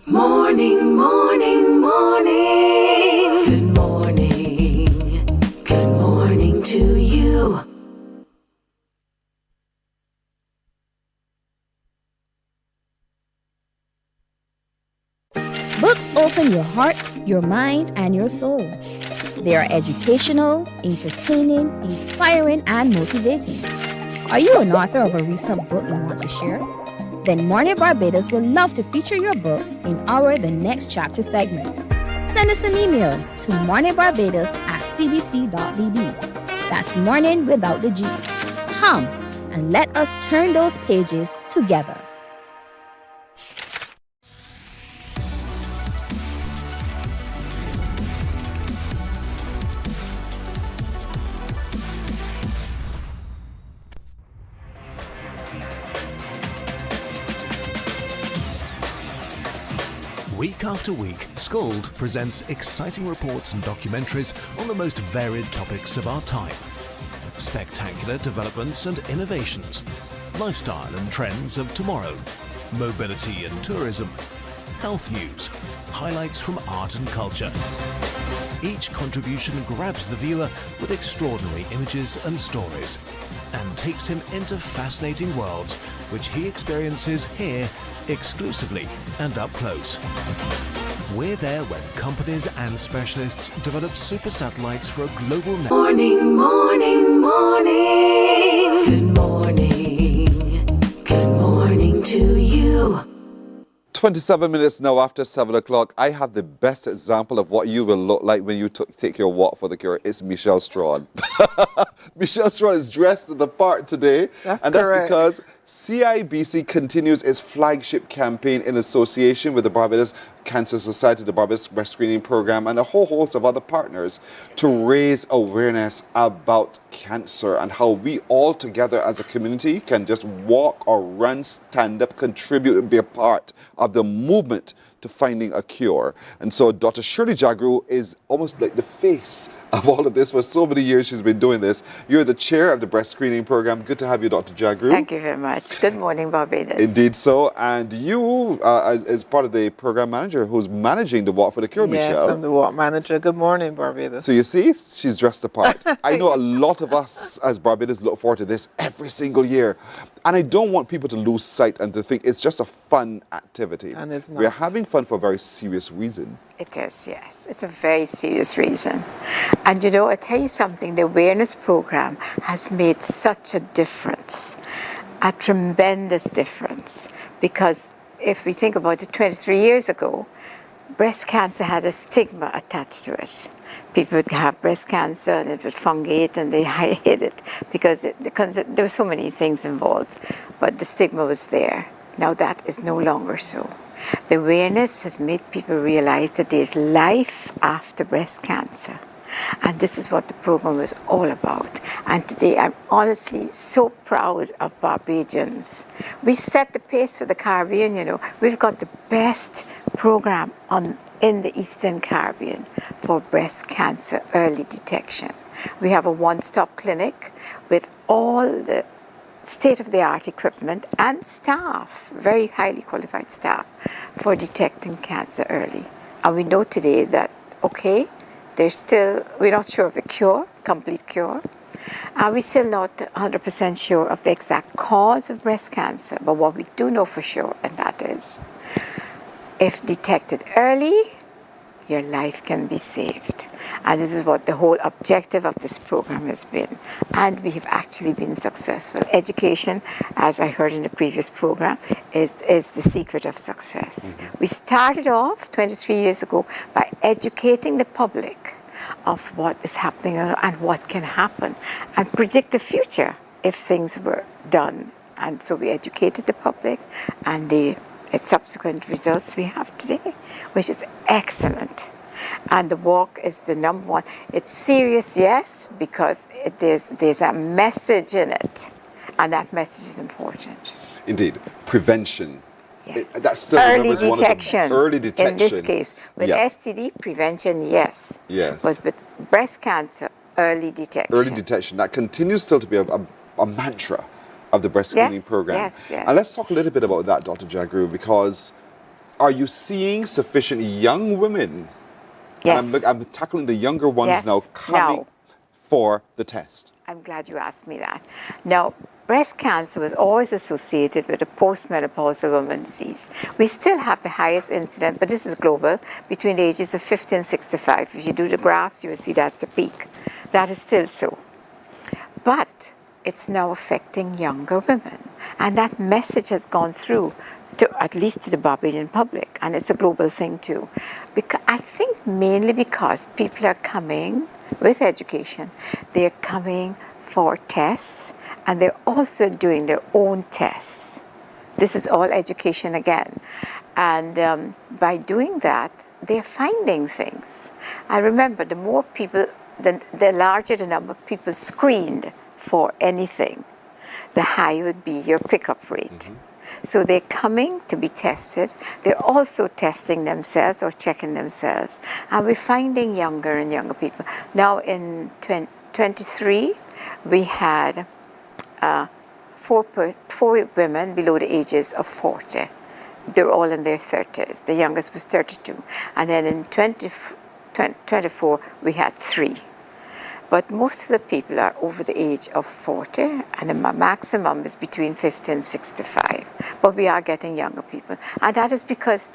Morning, morning, morning. Good morning. Good morning to you. Books open your heart, your mind, and your soul. They are educational, entertaining, inspiring, and motivating. Are you an author of a recent book you want to share? Then Mornin Barbados would love to feature your book in our The Next Chapter segment. Send us an email to morninbarbados@cbc.bb. That's morning without the G. Come and let us turn those pages together. Week after week, Scald presents exciting reports and documentaries on the most varied topics of our time. Spectacular developments and innovations, lifestyle and trends of tomorrow, mobility and tourism, health news, highlights from art and culture. Each contribution grabs the viewer with extraordinary images and stories and takes him into fascinating worlds which he experiences here exclusively and up close. We're there when companies and specialists develop super satellites for a global network. Morning, morning, morning. Good morning. Good morning to you. 27 minutes now after 7 o'clock. I have the best example of what you will look like when you take your walk for the cure. It's Michelle Strawn. Michelle Strawn is dressed in the part today. That's and correct. That's because CIBC continues its flagship campaign in association with the Barbados Cancer Society, the Barbados Breast Screening Program, and a whole host of other partners to raise awareness about cancer and how we all together as a community can just walk or run, stand up, contribute, and be a part of the movement to finding a cure. And so Dr. Shirley Jagru is almost like the face of all of this. For so many years she's been doing this. You're the chair of the breast screening program. Good to have you, Dr. Jagru. Thank you very much. Good morning, Barbados. Indeed so. And you, as part of the program manager who's managing the Walk for the Cure, Yes, Michelle. I'm the walk manager. Good morning, Barbados. So you see, she's dressed the part. I know a lot of us as Barbados look forward to this every single year. And I don't want people to lose sight and to think it's just a fun activity. And it's not. We're having fun for a very serious reason. It is, yes. It's a very serious reason. And you know, I tell you something, the awareness program has made such a difference, a tremendous difference. Because if we think about it, 23 years ago, breast cancer had a stigma attached to it. People would have breast cancer and it would fungate and they hid it because there were so many things involved, but the stigma was there. Now that is no longer so. The awareness has made people realize that there's life after breast cancer. And this is what the program was all about. And today I'm honestly so proud of Barbadians. We've set the pace for the Caribbean, you know. We've got the best program in the Eastern Caribbean for breast cancer early detection. We have a one-stop clinic with all the state-of-the-art equipment and staff, very highly qualified staff, for detecting cancer early. And we know today that, okay, we're not sure of the cure, complete cure. We're still not 100% sure of the exact cause of breast cancer, but what we do know for sure, and that is, if detected early, your life can be saved. And this is what the whole objective of this program has been. And we have actually been successful. Education, as I heard in the previous program, is the secret of success. We started off 23 years ago by educating the public of what is happening and what can happen and predict the future if things were done. And so we educated the public, and the subsequent results we have today, which is excellent. And the walk is the number one. It's serious, yes, because there's a message in it, and that message is important. Indeed. Prevention. Yeah. That's still Early one of detection. the early detection. In this case, with Yeah. STD prevention, yes. Yes. But with breast cancer, early detection. Early detection. That continues still to be a mantra of the breast screening program. Yes. And let's talk a little bit about that, Dr. Jagru, because are you seeing sufficient young women? Yes. And I'm tackling the younger ones Yes. now coming for the test. I'm glad you asked me that. Now, breast cancer was always associated with a postmenopausal woman disease. We still have the highest incidence, but this is global, between the ages of 50 and 65. If you do the graphs, you will see that's the peak. That is still so. But it's now affecting younger women. And that message has gone through to at least to the Barbadian public, and it's a global thing too. I think mainly because people are coming with education, they're coming for tests, and they're also doing their own tests. This is all education again. And by doing that, they're finding things. And remember, the more people, the larger the number of people screened for anything, the higher would be your pickup rate. So they're coming to be tested. They're also testing themselves or checking themselves. And we're finding younger and younger people. Now in 23, we had 4 women below the ages of 40 They're all in their 30s. The youngest was 32. And then in 24, we had 3. But most of the people are over the age of 40, and the maximum is between 50 and 65. But we are getting younger people. And that is because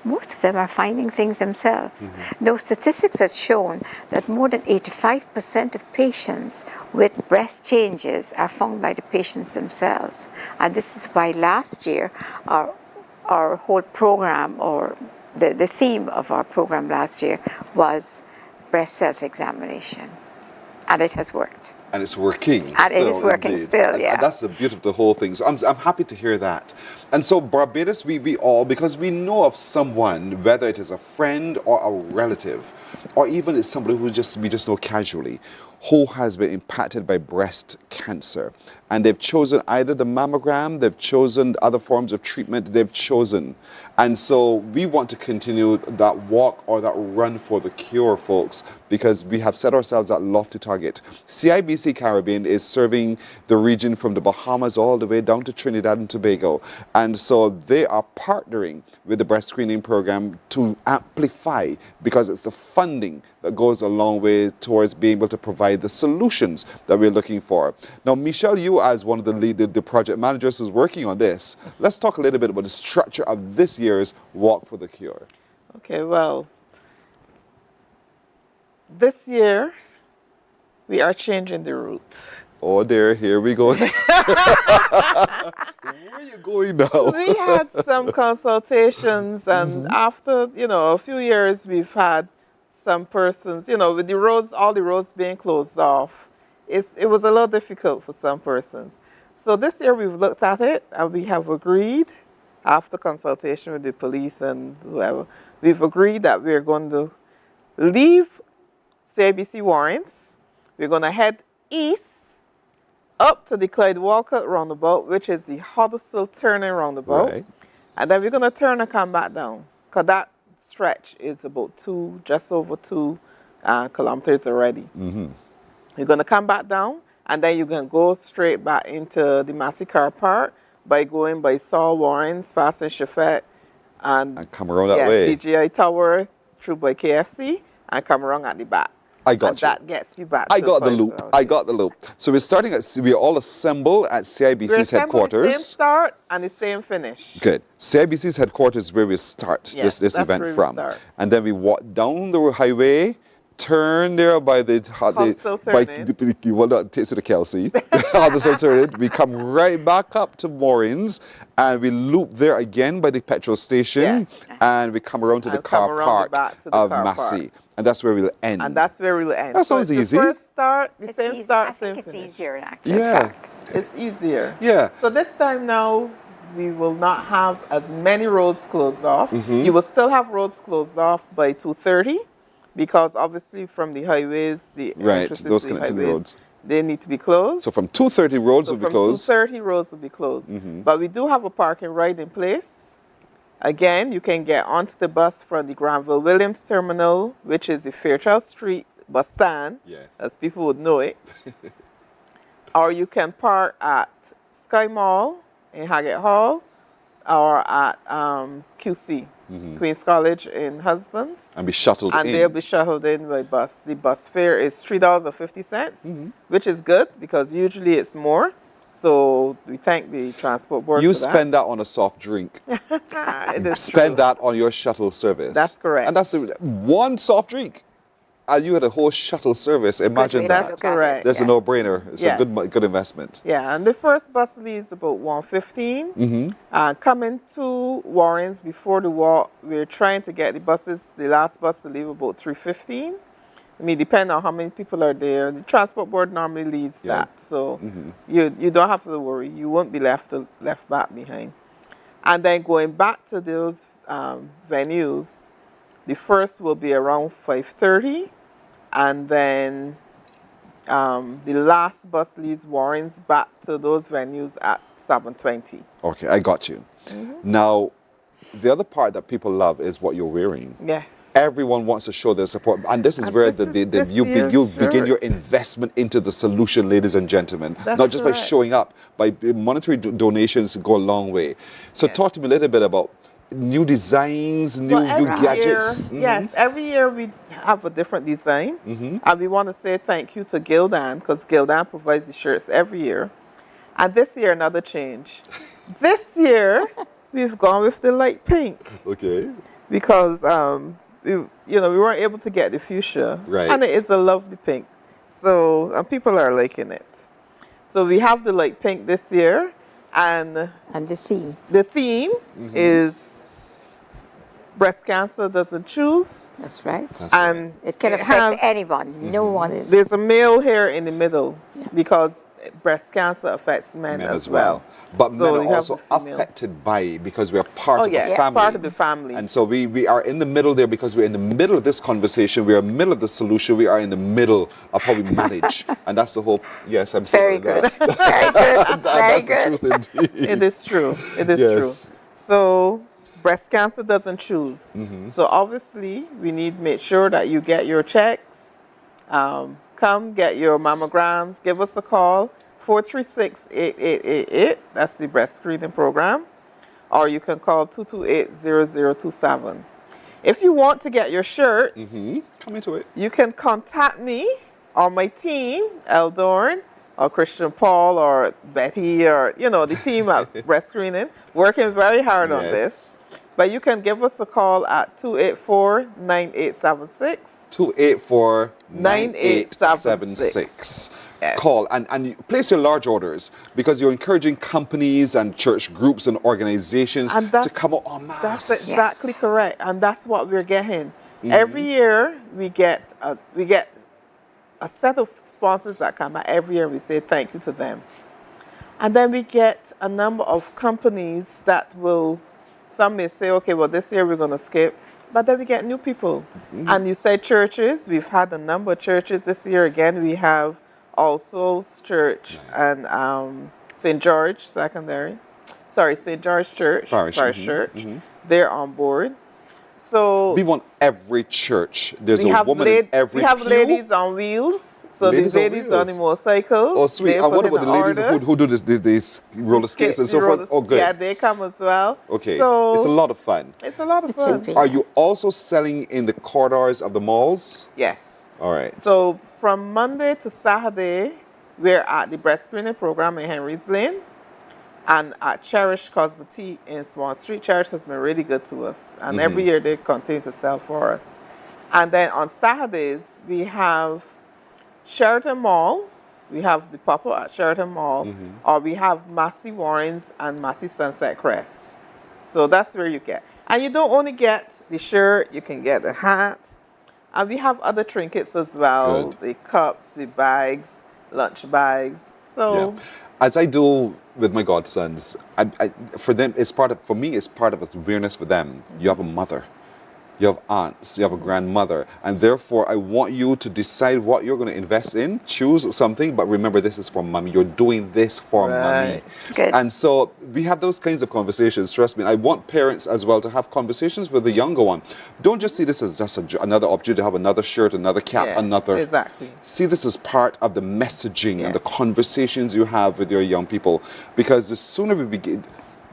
most of them are finding things themselves. No statistics have shown that more than 85% of patients with breast changes are found by the patients themselves. And this is why last year, our whole program, or the theme of our program last year, was breast self-examination. And it has worked. And it's working. And it is working still, yeah. And that's the beauty of the whole thing. So I'm happy to hear that. And so Barbados, we all, because we know of someone, whether it is a friend or a relative, or even it's somebody who we just know casually, who has been impacted by breast cancer. And they've chosen either the mammogram, they've chosen other forms of treatment, they've chosen. And so we want to continue that walk or that run for the cure, folks, because we have set ourselves that lofty target. CIBC Caribbean is serving the region from the Bahamas all the way down to Trinidad and Tobago. And so they are partnering with the breast screening program to amplify, because it's the funding that goes a long way towards being able to provide the solutions that we're looking for. Now, Michelle, you as one of the project managers who's working on this, let's talk a little bit about the structure of this year's Walk for the Cure. Okay, well, this year we are changing the route. Oh dear, here we go. Where are you going now? We had some consultations, and after, a few years, we've had some persons, with the roads, all the roads being closed off, it was a little difficult for some persons. So this year we've looked at it, and we have agreed, after consultation with the police and whoever, we've agreed that we're going to leave CBC Warrens. We're going to head east up to the Clyde Walcott roundabout, which is the Huddleston turning roundabout. Right. And then we're going to turn and come back down, because that stretch is about just over 2 kilometers already. You're going to come back down, and then you're going to go straight back into the Massey Car Park by going by Saul Warrens, passing Chafet, and come around that way. CGI Tower, through by KFC, and come around at the back. I got you. That gets you back. I got the loop. So we're starting we all assemble at CIBC's headquarters. The same start and the same finish. Good. CIBC's headquarters is where we start this event from. And then we walk down the highway, turn there by the well, not takes to the Kelsey. Huddleston turn. We come right back up to Morins, and we loop there again by the petrol station, and we come around to the car park of Massey. And that's where we'll end. That sounds easy. The first start, the same start, I think it's finish. easier in actual fact. It's easier. Yeah. So this time now, we will not have as many roads closed off. You will still have roads closed off by 2:30, because obviously from the highways, those connecting roads, they need to be closed. So from 2:30 roads will be closed. From 2:30 roads will be closed. But we do have a parking right in place. Again, you can get onto the bus from the Granville Williams Terminal, which is the Fairchild Street bus stand, as people would know it. Or you can park at Sky Mall in Haggett Hall, or at QC, Queen's College in Husbands. And be shuttled in. And they'll be shuttled in by bus. The bus fare is $3.50, which is good, because usually it's more. So we thank the transport board You for that. spend that on a soft drink. Spend that on your shuttle service. That's correct. And that's one soft drink. And you had a whole shuttle service. Imagine that. That's correct. That's a no-brainer. It's a good investment. Yeah, and the first bus leaves about 1:15. Coming to Warrens before the walk, we're trying to get the last bus to leave about 3:15. I mean, depending on how many people are there, the transport board normally leads that. So you don't have to worry. You won't be left back behind. And then going back to those venues, the first will be around 5:30, and then the last bus leaves Warrens back to those venues at 7:20. Okay, I got you. Now, the other part that people love is what you're wearing. Yes. Everyone wants to show their support, and this is where you begin your investment into the solution, ladies and gentlemen. That's not just by correct. showing up, by monetary donations go a long way. So talk to me a little bit about new designs, new every gadgets? Year, yes, every year we have a different design. And we want to say thank you to Gildan, because Gildan provides the shirts every year. And this year, another change. This year, we've gone with the light pink. Okay. Because we weren't able to get the fuchsia. Right. And it is a lovely pink. So people are liking it. So we have the light pink this year. And the theme. The theme is breast cancer doesn't choose. That's right. And it can affect anyone. No one is. There's a male here in the middle because breast cancer affects men as well. But So men you are have also the female. affected by it because we are part of the family. Part of the family. And so we are in the middle there because we're in the middle of this conversation. We are in the middle of the solution. We are in the middle of how we manage. And that's the whole, yes, I'm sorry. Very good. Very good. That's the truth indeed. It is true. It is Yes. true. So breast cancer doesn't choose. So obviously we need to make sure that you get your checks. Come get your mammograms. Give us a call. 436-8888. That's the breast screening program. Or you can call 228-0027. If you want to get your shirts, come into it. You can contact me or my team, Eldorn, or Christian Paul, or Betty, or the team at breast screening, working very hard on this. But you can give us a call at 284-9876. 284-9876. Call and you place your large orders because you're encouraging companies and church groups and organizations to come out en masse. That's exactly correct, and that's what we're getting. Every year we get a set of sponsors that come out every year. We say thank you to them, and then we get a number of companies that will. Some may say, okay, well this year we're going to skip. But then we get new people. And you say churches. We've had a number of churches this year. Again, we have All Souls Church and St. George St. George Church. Church. They're on board. So we want every church. There's a woman in every We have pew. ladies on wheels. So the ladies on the motorcycles. Oh, sweet. And what about the ladies who do this roller skates and so forth? Oh, good. Yeah, they come as well. Okay. So it's a lot of fun. It's a lot of fun. Are you also selling in the corridors of the malls? Yes. All right. So from Monday to Saturday, we're at the breast screening program in Henry's Lane and at Cherish Cosmetique in Swan Street. Cherish has been really good to us. And every year they continue to sell for us. And then on Saturdays, we have Sheraton Mall. We have the pop-up at Sheraton Mall. Or we have Massey Warrens and Massey Sunset Crest. So that's where you get. And you don't only get the shirt, you can get the hat. And we have other trinkets as well. Good. The cups, the bags, lunch bags. So as I do with my godsons, for them, for me, it's part of awareness for them. You have a mother. You have aunts, you have a grandmother, and therefore I want you to decide what you're going to invest in. Choose something, but remember this is for mommy. You're doing this for mommy. Good. And so we have those kinds of conversations. Trust me, I want parents as well to have conversations with the younger one. Don't just see this as just another opportunity to have another shirt, another cap, another. Exactly. See this as part of the messaging and the conversations you have with your young people, because the sooner we begin,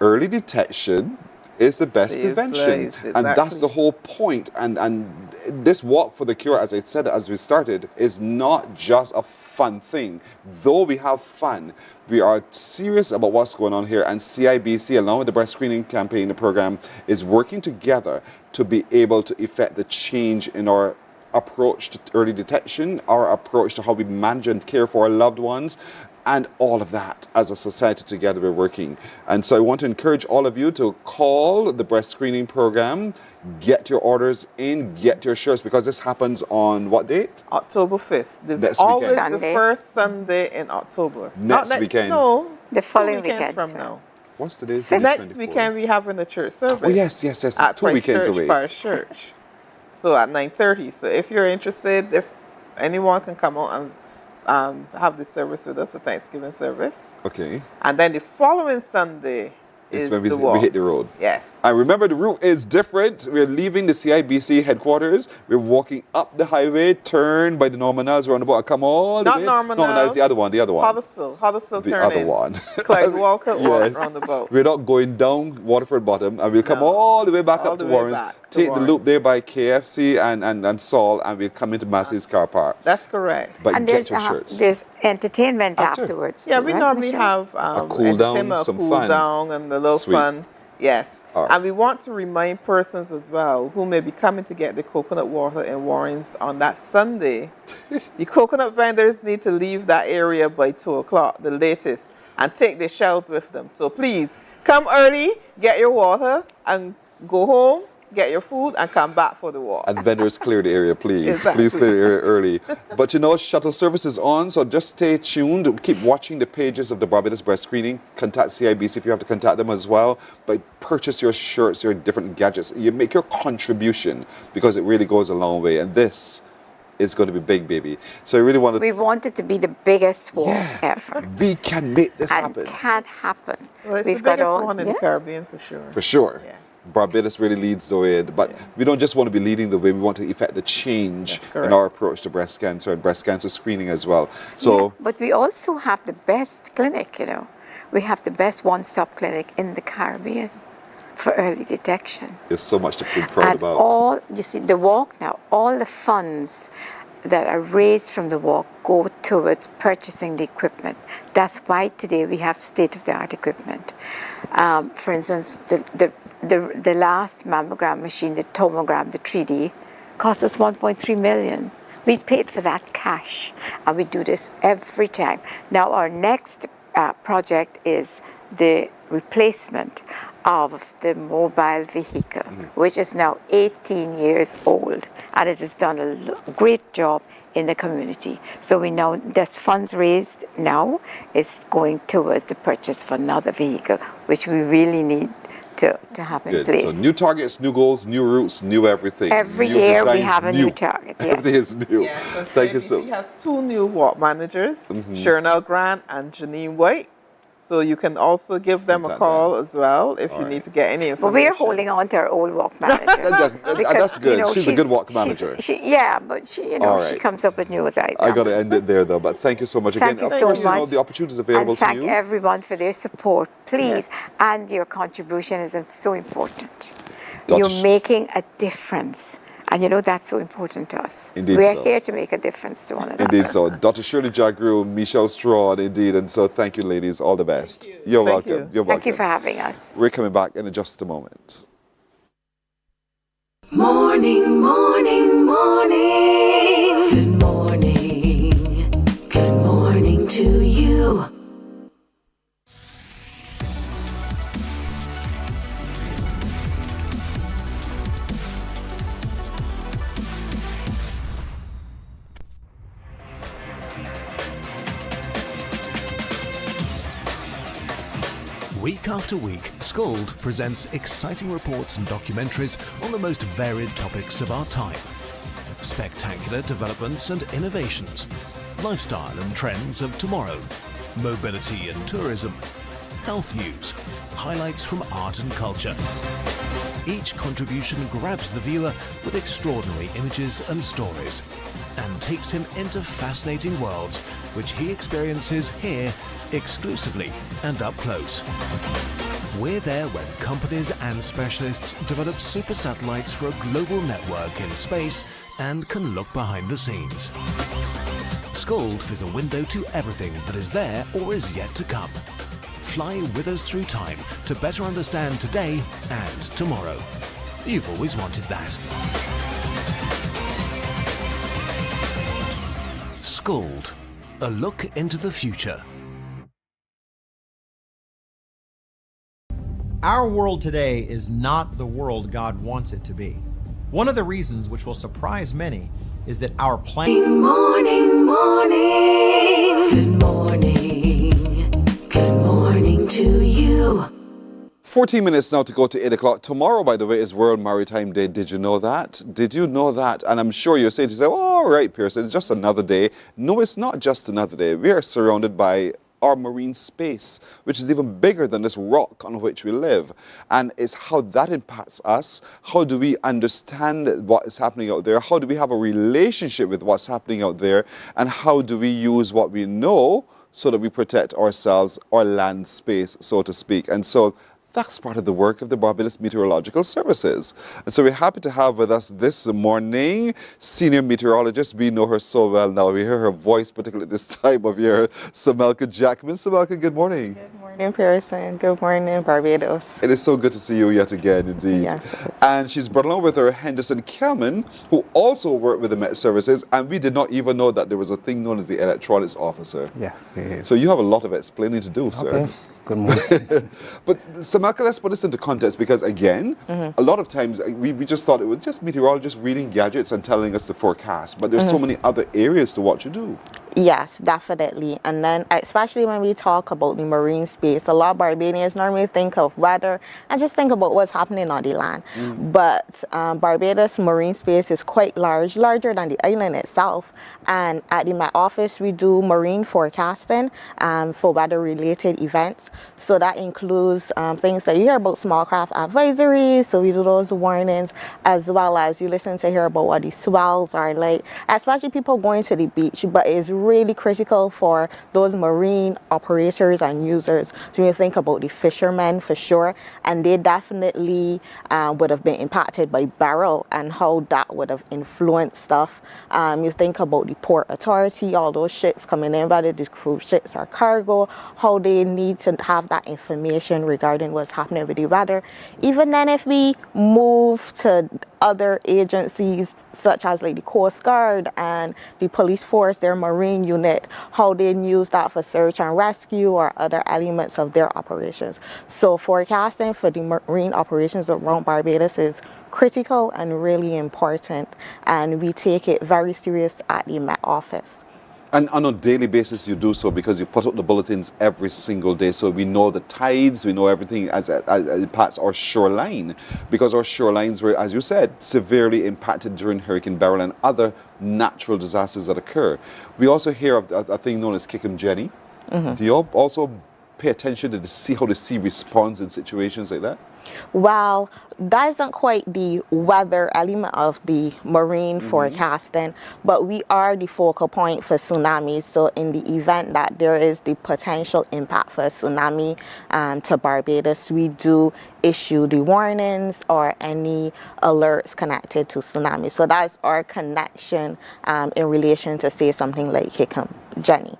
early detection is the best prevention. And that's the whole point. And this walk for the cure, as I said as we started, is not just a fun thing. Though we have fun, we are serious about what's going on here. And CIBC, along with the breast screening campaign, the program, is working together to be able to effect the change in our approach to early detection, our approach to how we manage and care for our loved ones, and all of that. As a society together, we're working. And so I want to encourage all of you to call the breast screening program, get your orders in, get your shirts, because this happens on what date? October 5th. Always the first Sunday in October. Next weekend. No, the following weekend weekend from now. What's the day? Next weekend we have in the church service. Oh, yes. At 2 weekends away. Parish Church. So at 9:30. So if you're interested, if anyone can come out and have the service with us, a Thanksgiving service. Okay. And then the following Sunday is when the walk. we hit the road. Yes. And remember, the route is different. We're leaving the CIBC headquarters. We're walking up the highway, turn by the Normanels roundabout, come all the way. Not Normanels. No, it's the other one. Huddersfield The turn other in. one. Clyde Walker Yes. roundabout. We're not going down Waterford Bottom, and we'll come all the way back All up to the way Warren's, back to take the Warren's. loop there by KFC and Saul, and we'll come into Massey's car park. That's correct. But And get your shirts. there's entertainment afterwards. Yeah, too, we right, normally Michelle? have cool down, entertainment, some cool fun. down, and a little Sweet. fun. Yes. All right. And we want to remind persons as well who may be coming to get the coconut water in Warren's on that Sunday. The coconut vendors need to leave that area by 2 o'clock, the latest, and take their shells with them. So please come early, get your water, and go home, get your food, and come back for the walk. And vendors, clear the area, please. Exactly. Please clear the area early. But you know, shuttle service is on, so just stay tuned. Keep watching the pages of the Barbados Breast Screening. Contact CIBC if you have to contact them as well. But purchase your shirts, your different gadgets. You make your contribution because it really goes a long way. And this is going to be big, baby. So I really want to... We want it to be the biggest walk ever. We can make this and happen. Can't happen. Well, it's We've the got biggest all one in the Caribbean for sure. For sure. Barbados really leads the way, but we don't just want to be leading the way, we want to effect the change in our approach to breast cancer and breast cancer screening as well. So, but we also have the best clinic, you know. We have the best one-stop clinic in the Caribbean for early detection. there's so much to feel proud And about. all, you see, the walk now, all the funds that are raised from the walk go towards purchasing the equipment. That's why today we have state-of-the-art equipment. For instance, the last mammogram machine, the tomogram, the 3D, cost us 1.3 million. We paid for that cash, and we do this every time. Now our next project is the replacement of the mobile vehicle, which is now 18 years old, and it has done a great job in the community. So we know there's funds raised now is going towards the purchase of another vehicle, which we really need to have in Good. place. So new targets, new goals, new routes, new everything. Every New year we designs, have a new target. Yes. Everything is new. Thank you so He has 2 new walk managers, Shernell Grant and Janine White. So you can also give them a call as well if you need to get any information. But we're holding on to our old walk manager. That's good. You know, she's a good walk manager. She All right. comes up with new ideas. I got to end it there, though. But thank you so much Thank again. you Of so course, much. you know the opportunities available and to thank you. everyone for their support, please. And your contribution is so important. Dr. You're making a difference. And you know, that's so important to us. Indeed We're so. here to make a difference to one another. Indeed so. Dr. Shirley Jagru, Michelle Strawn, indeed. And so thank you, ladies. All the best. You're welcome. You're welcome. Thank you for having us. We're coming back in just a moment. Morning, morning, morning. Good morning. Good morning to you. Week after week, Scald presents exciting reports and documentaries on the most varied topics of our time. Spectacular developments and innovations, lifestyle and trends of tomorrow, mobility and tourism, health news, highlights from art and culture. Each contribution grabs the viewer with extraordinary images and stories and takes him into fascinating worlds which he experiences here exclusively and up close. We're there when companies and specialists develop super satellites for a global network in space and can look behind the scenes. Scald is a window to everything that is there or is yet to come. Fly with us through time to better understand today and tomorrow. You've always wanted that. Scald, a look into the future. Our world today is not the world God wants it to be. One of the reasons, which will surprise many, is that our planet. Morning, morning. Good morning. Good morning to you. 14 minutes now to go to 8 o'clock. Tomorrow, by the way, is World Maritime Day. Did you know that? Did you know that? And I'm sure you're saying to yourself, oh, all right, Pearson, it's just another day. No, it's not just another day. We are surrounded by our marine space, which is even bigger than this rock on which we live. And it's how that impacts us. How do we understand what is happening out there? How do we have a relationship with what's happening out there? And how do we use what we know so that we protect ourselves, our land space, so to speak? And so that's part of the work of the Barbados Meteorological Services. And so we're happy to have with us this morning senior meteorologist. We know her so well now. We hear her voice, particularly at this time of year, Samelka Jackman. Samelka, good morning. Good morning, Pearson. Good morning, Barbados. It is so good to see you yet again, indeed. Yes, it is. And she's brought along with her Henderson Kelman, who also worked with the Met Services, and we did not even know that there was a thing known as the electronics officer. Yes, it is. So you have a lot of explaining to do, sir. Okay. Good morning. But Samelka, let's put this into context because, again, a lot of times we just thought it was just meteorologists reading gadgets and telling us the forecast, but there's so many other areas to what you do. Yes, definitely. And then especially when we talk about the marine space, a lot of Barbadians normally think of weather and just think about what's happening on the land. But Barbados marine space is quite large, larger than the island itself. And at the Met Office, we do marine forecasting for weather-related events. So that includes things that you hear about small craft advisories, so we do those warnings, as well as you listen to hear about what the swells are like, especially people going to the beach, but it's really critical for those marine operators and users to think about the fishermen for sure, and they definitely would have been impacted by Beryl and how that would have influenced stuff. You think about the port authority, all those ships coming in, whether these cruise ships or cargo, how they need to have that information regarding what's happening with the weather. Even then, if we move to other agencies such as like the Coast Guard and the police force, their marine unit, how they use that for search and rescue or other elements of their operations. So forecasting for the marine operations around Barbados is critical and really important, and we take it very serious at the Met Office. And on a daily basis you do so because you put out the bulletins every single day, so we know the tides, we know everything as it impacts our shoreline, because our shorelines were, as you said, severely impacted during Hurricane Beryl and other natural disasters that occur. We also hear of a thing known as Kick 'em Jenny. Do you also pay attention to see how the sea responds in situations like that? Well, that isn't quite the weather element of the marine forecasting, but we are the focal point for tsunamis. So in the event that there is the potential impact for a tsunami to Barbados, we do issue the warnings or any alerts connected to tsunamis. So that's our connection in relation to, say, something like Hickam, Jenny.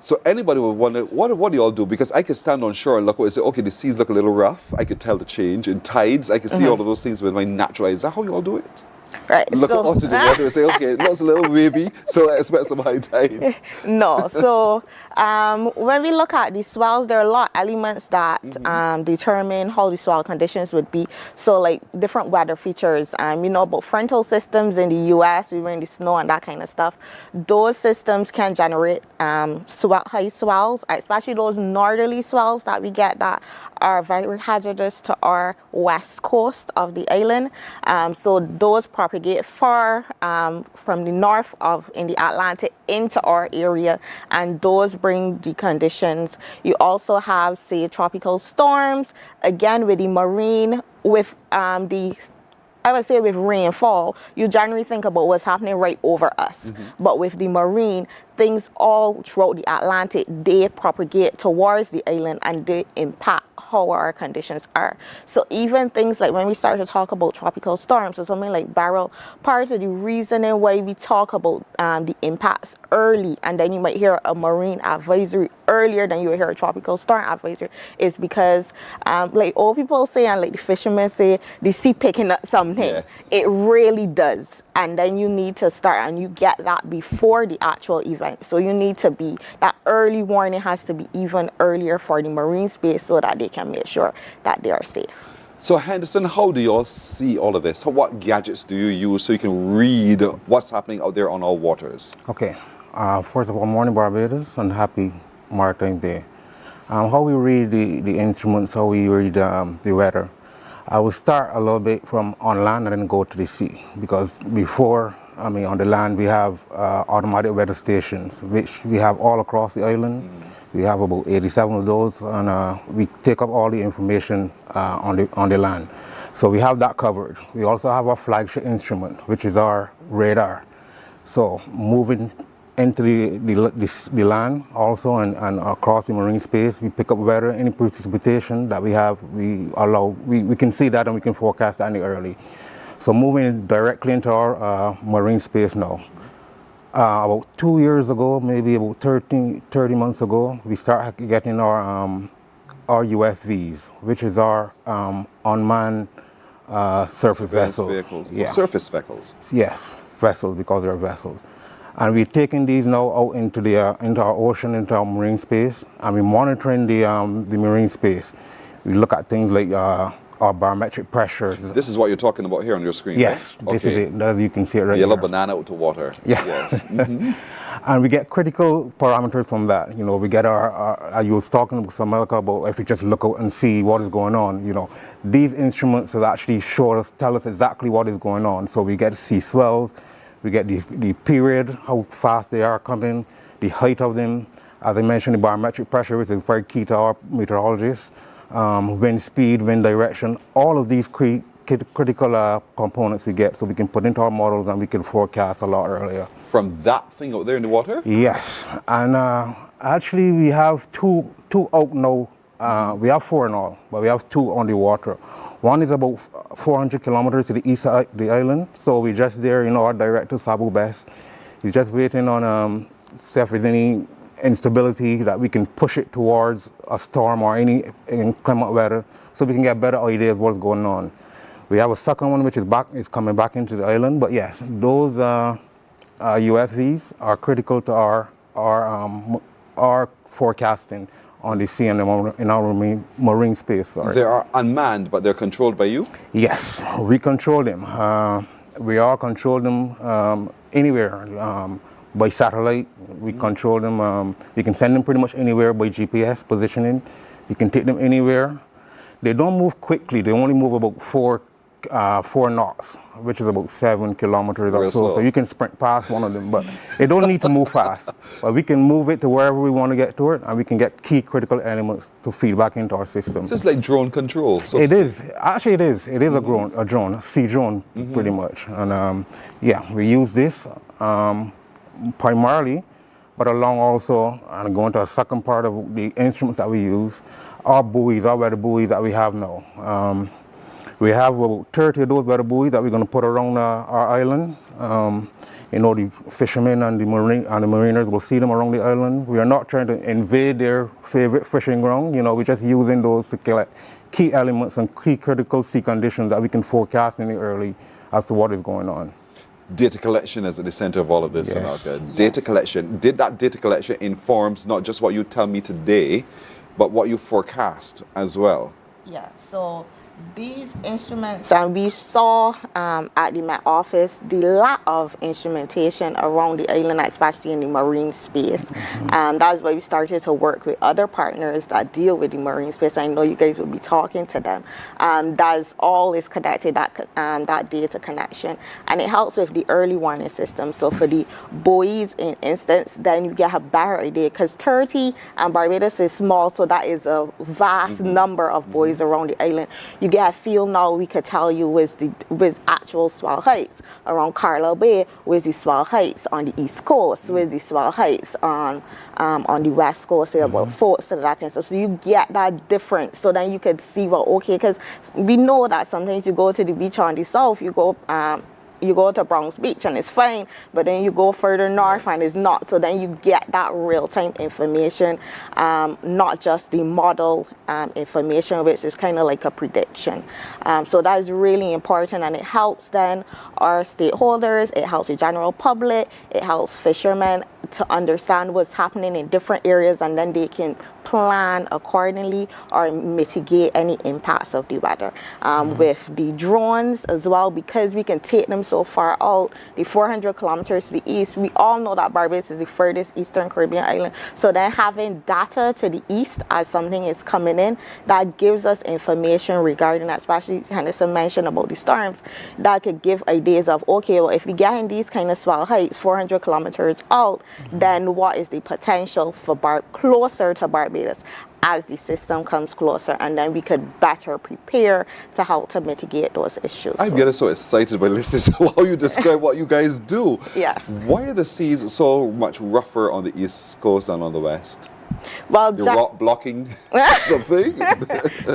So anybody would wonder, what do y'all do? Because I could stand on shore and look and say, okay, the seas look a little rough. I could tell the change in tides. I could see all of those things with my natural eyes. Is that how y'all do it? Right. Look out to the water and say, okay, it looks a little wavy, so I expect some high tides. No. So when we look at the swells, there are a lot of elements that determine how the swell conditions would be. So like different weather features, you know about frontal systems in the US, we were in the snow and that kind of stuff. Those systems can generate high swells, especially those northerly swells that we get that are very hazardous to our west coast of the island. So those propagate far from the north in the Atlantic into our area, and those bring the conditions. You also have, say, tropical storms, again with the marine, with I would say with rainfall, you generally think about what's happening right over us. But with the marine, things all throughout the Atlantic, they propagate towards the island and they impact how our conditions are. So even things like when we start to talk about tropical storms or something like Beryl, part of the reasoning why we talk about the impacts early, and then you might hear a marine advisory earlier than you would hear a tropical storm advisory, is because like old people say and like the fishermen say, the sea picking up something. It really does. And then you need to start, and you get that before the actual event. So you need to be, that early warning has to be even earlier for the marine space so that they can make sure that they are safe. So Henderson, how do you all see all of this? What gadgets do you use so you can read what's happening out there on our waters? Okay. First of all, Mornin Barbados and happy Maritime Day. How we read the instruments, how we read the weather. I will start a little bit from on land and then go to the sea, because before I mean, on the land, we have automatic weather stations, which we have all across the island. We have about 87 of those, and we take up all the information on the land. So we have that covered. We also have our flagship instrument, which is our radar. So moving into the land also and across the marine space, we pick up weather, any precipitation that we have, we can see that and we can forecast that in the early. So moving directly into our marine space now. About 2 years ago, maybe about 30 months ago, we start getting our USVs, which is our unmanned surface vessels. Vehicles. Yeah. Surface vehicles. Yes, vessels, because they're vessels. And we're taking these now out into our ocean, into our marine space, and we're monitoring the marine space. We look at things like our barometric pressures. This is what you're talking about here on your screen, yes, right? This is it. As you can see it right Yellow here. banana out to water. Yeah. Yes. And we get critical parameters from that. You know, we get you was talking with Samelka about if we just look out and see what is going on. You know, these instruments will actually tell us exactly what is going on. So we get sea swells, we get the period, how fast they are coming, the height of them. As I mentioned, the barometric pressure, which is very key to our meteorologists. Wind speed, wind direction, all of these critical components we get so we can put into our models and we can forecast a lot earlier. From that thing out there in the water? Yes, and actually we have two out now. We have 4 in all, but we have 2 on the water. One is about 400 kilometers to the east of the island, so we're just there, you know, our director, Sabu Best. He's just waiting on see if there's any instability that we can push it towards a storm or any inclement weather so we can get better ideas what's going on. We have a second one which is coming back into the island, but yes, those USVs are critical to our forecasting on the sea and in our marine space. Sorry. They are unmanned, but they're controlled by you? Yes, we control them. We all control them anywhere. By satellite, we control them. We can send them pretty much anywhere by GPS positioning. You can take them anywhere. They don't move quickly. They only move about 4 knots, which is about 7 kilometers or so. So you can sprint past one of them, but they don't need to move fast. But we can move it to wherever we want to get to it, and we can get key critical elements to feed back into our system. So it's like drone control. So it is. Actually, it is. It is a drone, a sea drone, pretty much. And yeah, we use this primarily, but along also, and going to a second part of the instruments that we use, our buoys, our weather buoys that we have now. We have about 30 of those weather buoys that we're going to put around our island. You know, the fishermen and the mariners will see them around the island. We are not trying to invade their favorite fishing ground. You know, we're just using those to collect key elements and key critical sea conditions that we can forecast in the early as to what is going on. Data collection is at the center of all of this. Yes. Data collection. Did that data collection informs not just what you tell me today, but what you forecast as well? Yeah, so these instruments, and we saw at the Met Office the lack of instrumentation around the island, especially in the marine space. That's why we started to work with other partners that deal with the marine space. I know you guys will be talking to them. That's all is connected, that data connection. And it helps with the early warning system. So for the buoys, in instance, then you get a better idea, because 30 and Barbados is small, so that is a vast number of buoys around the island. You get a feel now, we could tell you with actual swell heights around Carlisle Bay, with the swell heights on the east coast, with the swell heights on the west coast, say about Forts and that kind of stuff. So you get that difference. So then you could see, well, okay, because we know that sometimes you go to the beach on the south, you go to Bronx Beach and it's fine, but then you go further north and it's not. So then you get that real-time information, not just the model information, which is kind of like a prediction. So that is really important, and it helps then our stakeholders, it helps the general public, it helps fishermen to understand what's happening in different areas, and then they can plan accordingly or mitigate any impacts of the weather. With the drones as well, because we can take them so far out, the 400 kilometers to the east, we all know that Barbados is the furthest eastern Caribbean island. So then having data to the east as something is coming in, that gives us information regarding that, especially Henderson mentioned about the storms, that could give ideas of, okay, well, if we get in these kind of swell heights, 400 kilometers out, then what is the potential for closer to Barbados as the system comes closer, and then we could better prepare to help to mitigate those issues. I'm getting so excited by listening to how you describe what you guys do. Yes. Why are the seas so much rougher on the east coast than on the west? Well, the rock blocking something?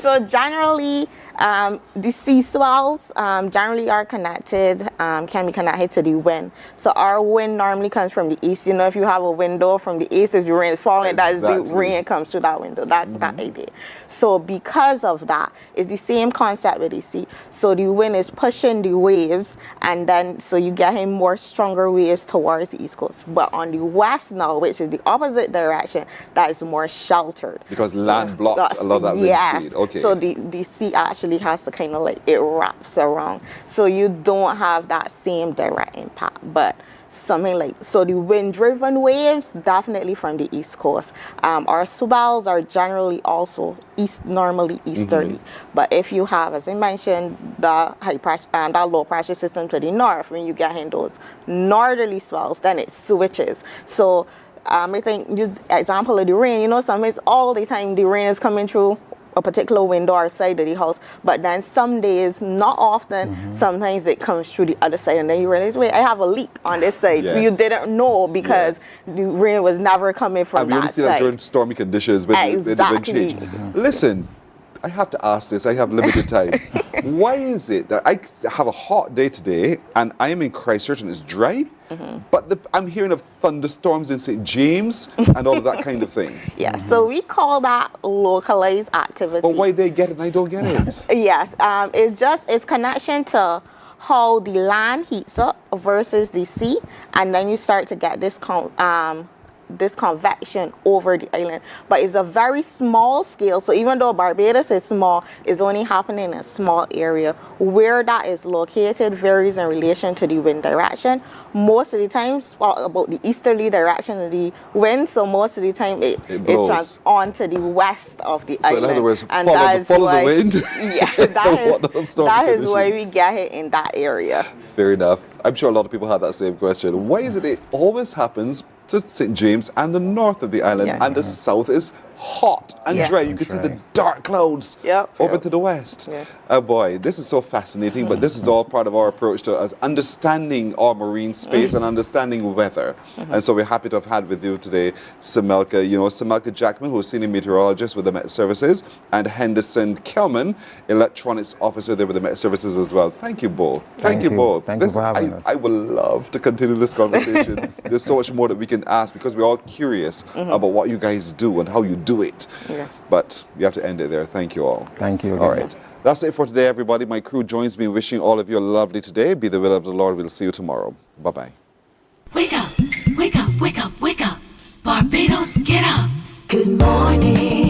So generally, the sea swells generally are connected, can be connected to the wind. So our wind normally comes from the east. You know, if you have a window from the east, if the rain is falling, that is the rain comes through that window, that idea. So because of that, it's the same concept with the sea. So the wind is pushing the waves, and then so you get in more stronger waves towards the east coast. But on the west now, which is the opposite direction, that is more sheltered. Because land blocked a lot of that wind speed. Okay. So the sea actually has to kind of like, it wraps around. So you don't have that same direct impact. But something like, so the wind-driven waves, definitely from the east coast. Our swells are generally also normally easterly. But if you have, as I mentioned, the high pressure and that low pressure system to the north, when you get in those northerly swells, then it switches. So I think, just example of the rain, you know, sometimes all the time the rain is coming through a particular window or side of the house, but then some days, not often, sometimes it comes through the other side, and then you realize, wait, I have a leak on this side. Yes. You didn't know because the rain was never coming from and we only that see side. that during stormy conditions when the wind change. Listen, I have to ask this. I have limited time. Why is it that I have a hot day today and I am in Christchurch and it's dry, but I'm hearing of thunderstorms in St. James and all of that kind of thing? Yeah, so we call that localized activity. But why they get it and I don't get it? Yes, it's connection to how the land heats up versus the sea, and then you start to get this convection over the island. But it's a very small scale, so even though Barbados is small, it's only happening in a small area. Where that is located varies in relation to the wind direction. Most of the times, about the easterly direction of the wind, so most of the time it is on to the west of the island. So in other words, and follow the wind. Yeah, that is why we get it in that area. Fair enough. I'm sure a lot of people have that same question. Why is it always happens to St. James and the north of the island, and the south is hot and dry? You can see the dark clouds over to the west. Oh boy, this is so fascinating, but this is all part of our approach to understanding our marine space and understanding weather. And so we're happy to have had with you today Semelka Jackman, who's senior meteorologist with the Met Services, and Henderson Kelman, electronics officer there with the Met Services as well. Thank you both. Thank you both. Thank you for having us. I would love to continue this conversation. There's so much more that we can ask because we're all curious about what you guys do and how you do it. But we have to end it there. Thank you all. Thank you. All right. That's it for today, everybody. My crew joins me wishing all of you a lovely today. Be the will of the Lord. We'll see you tomorrow. Bye-bye. Wake up, wake up, wake up, wake up. Barbados, get up. Good morning.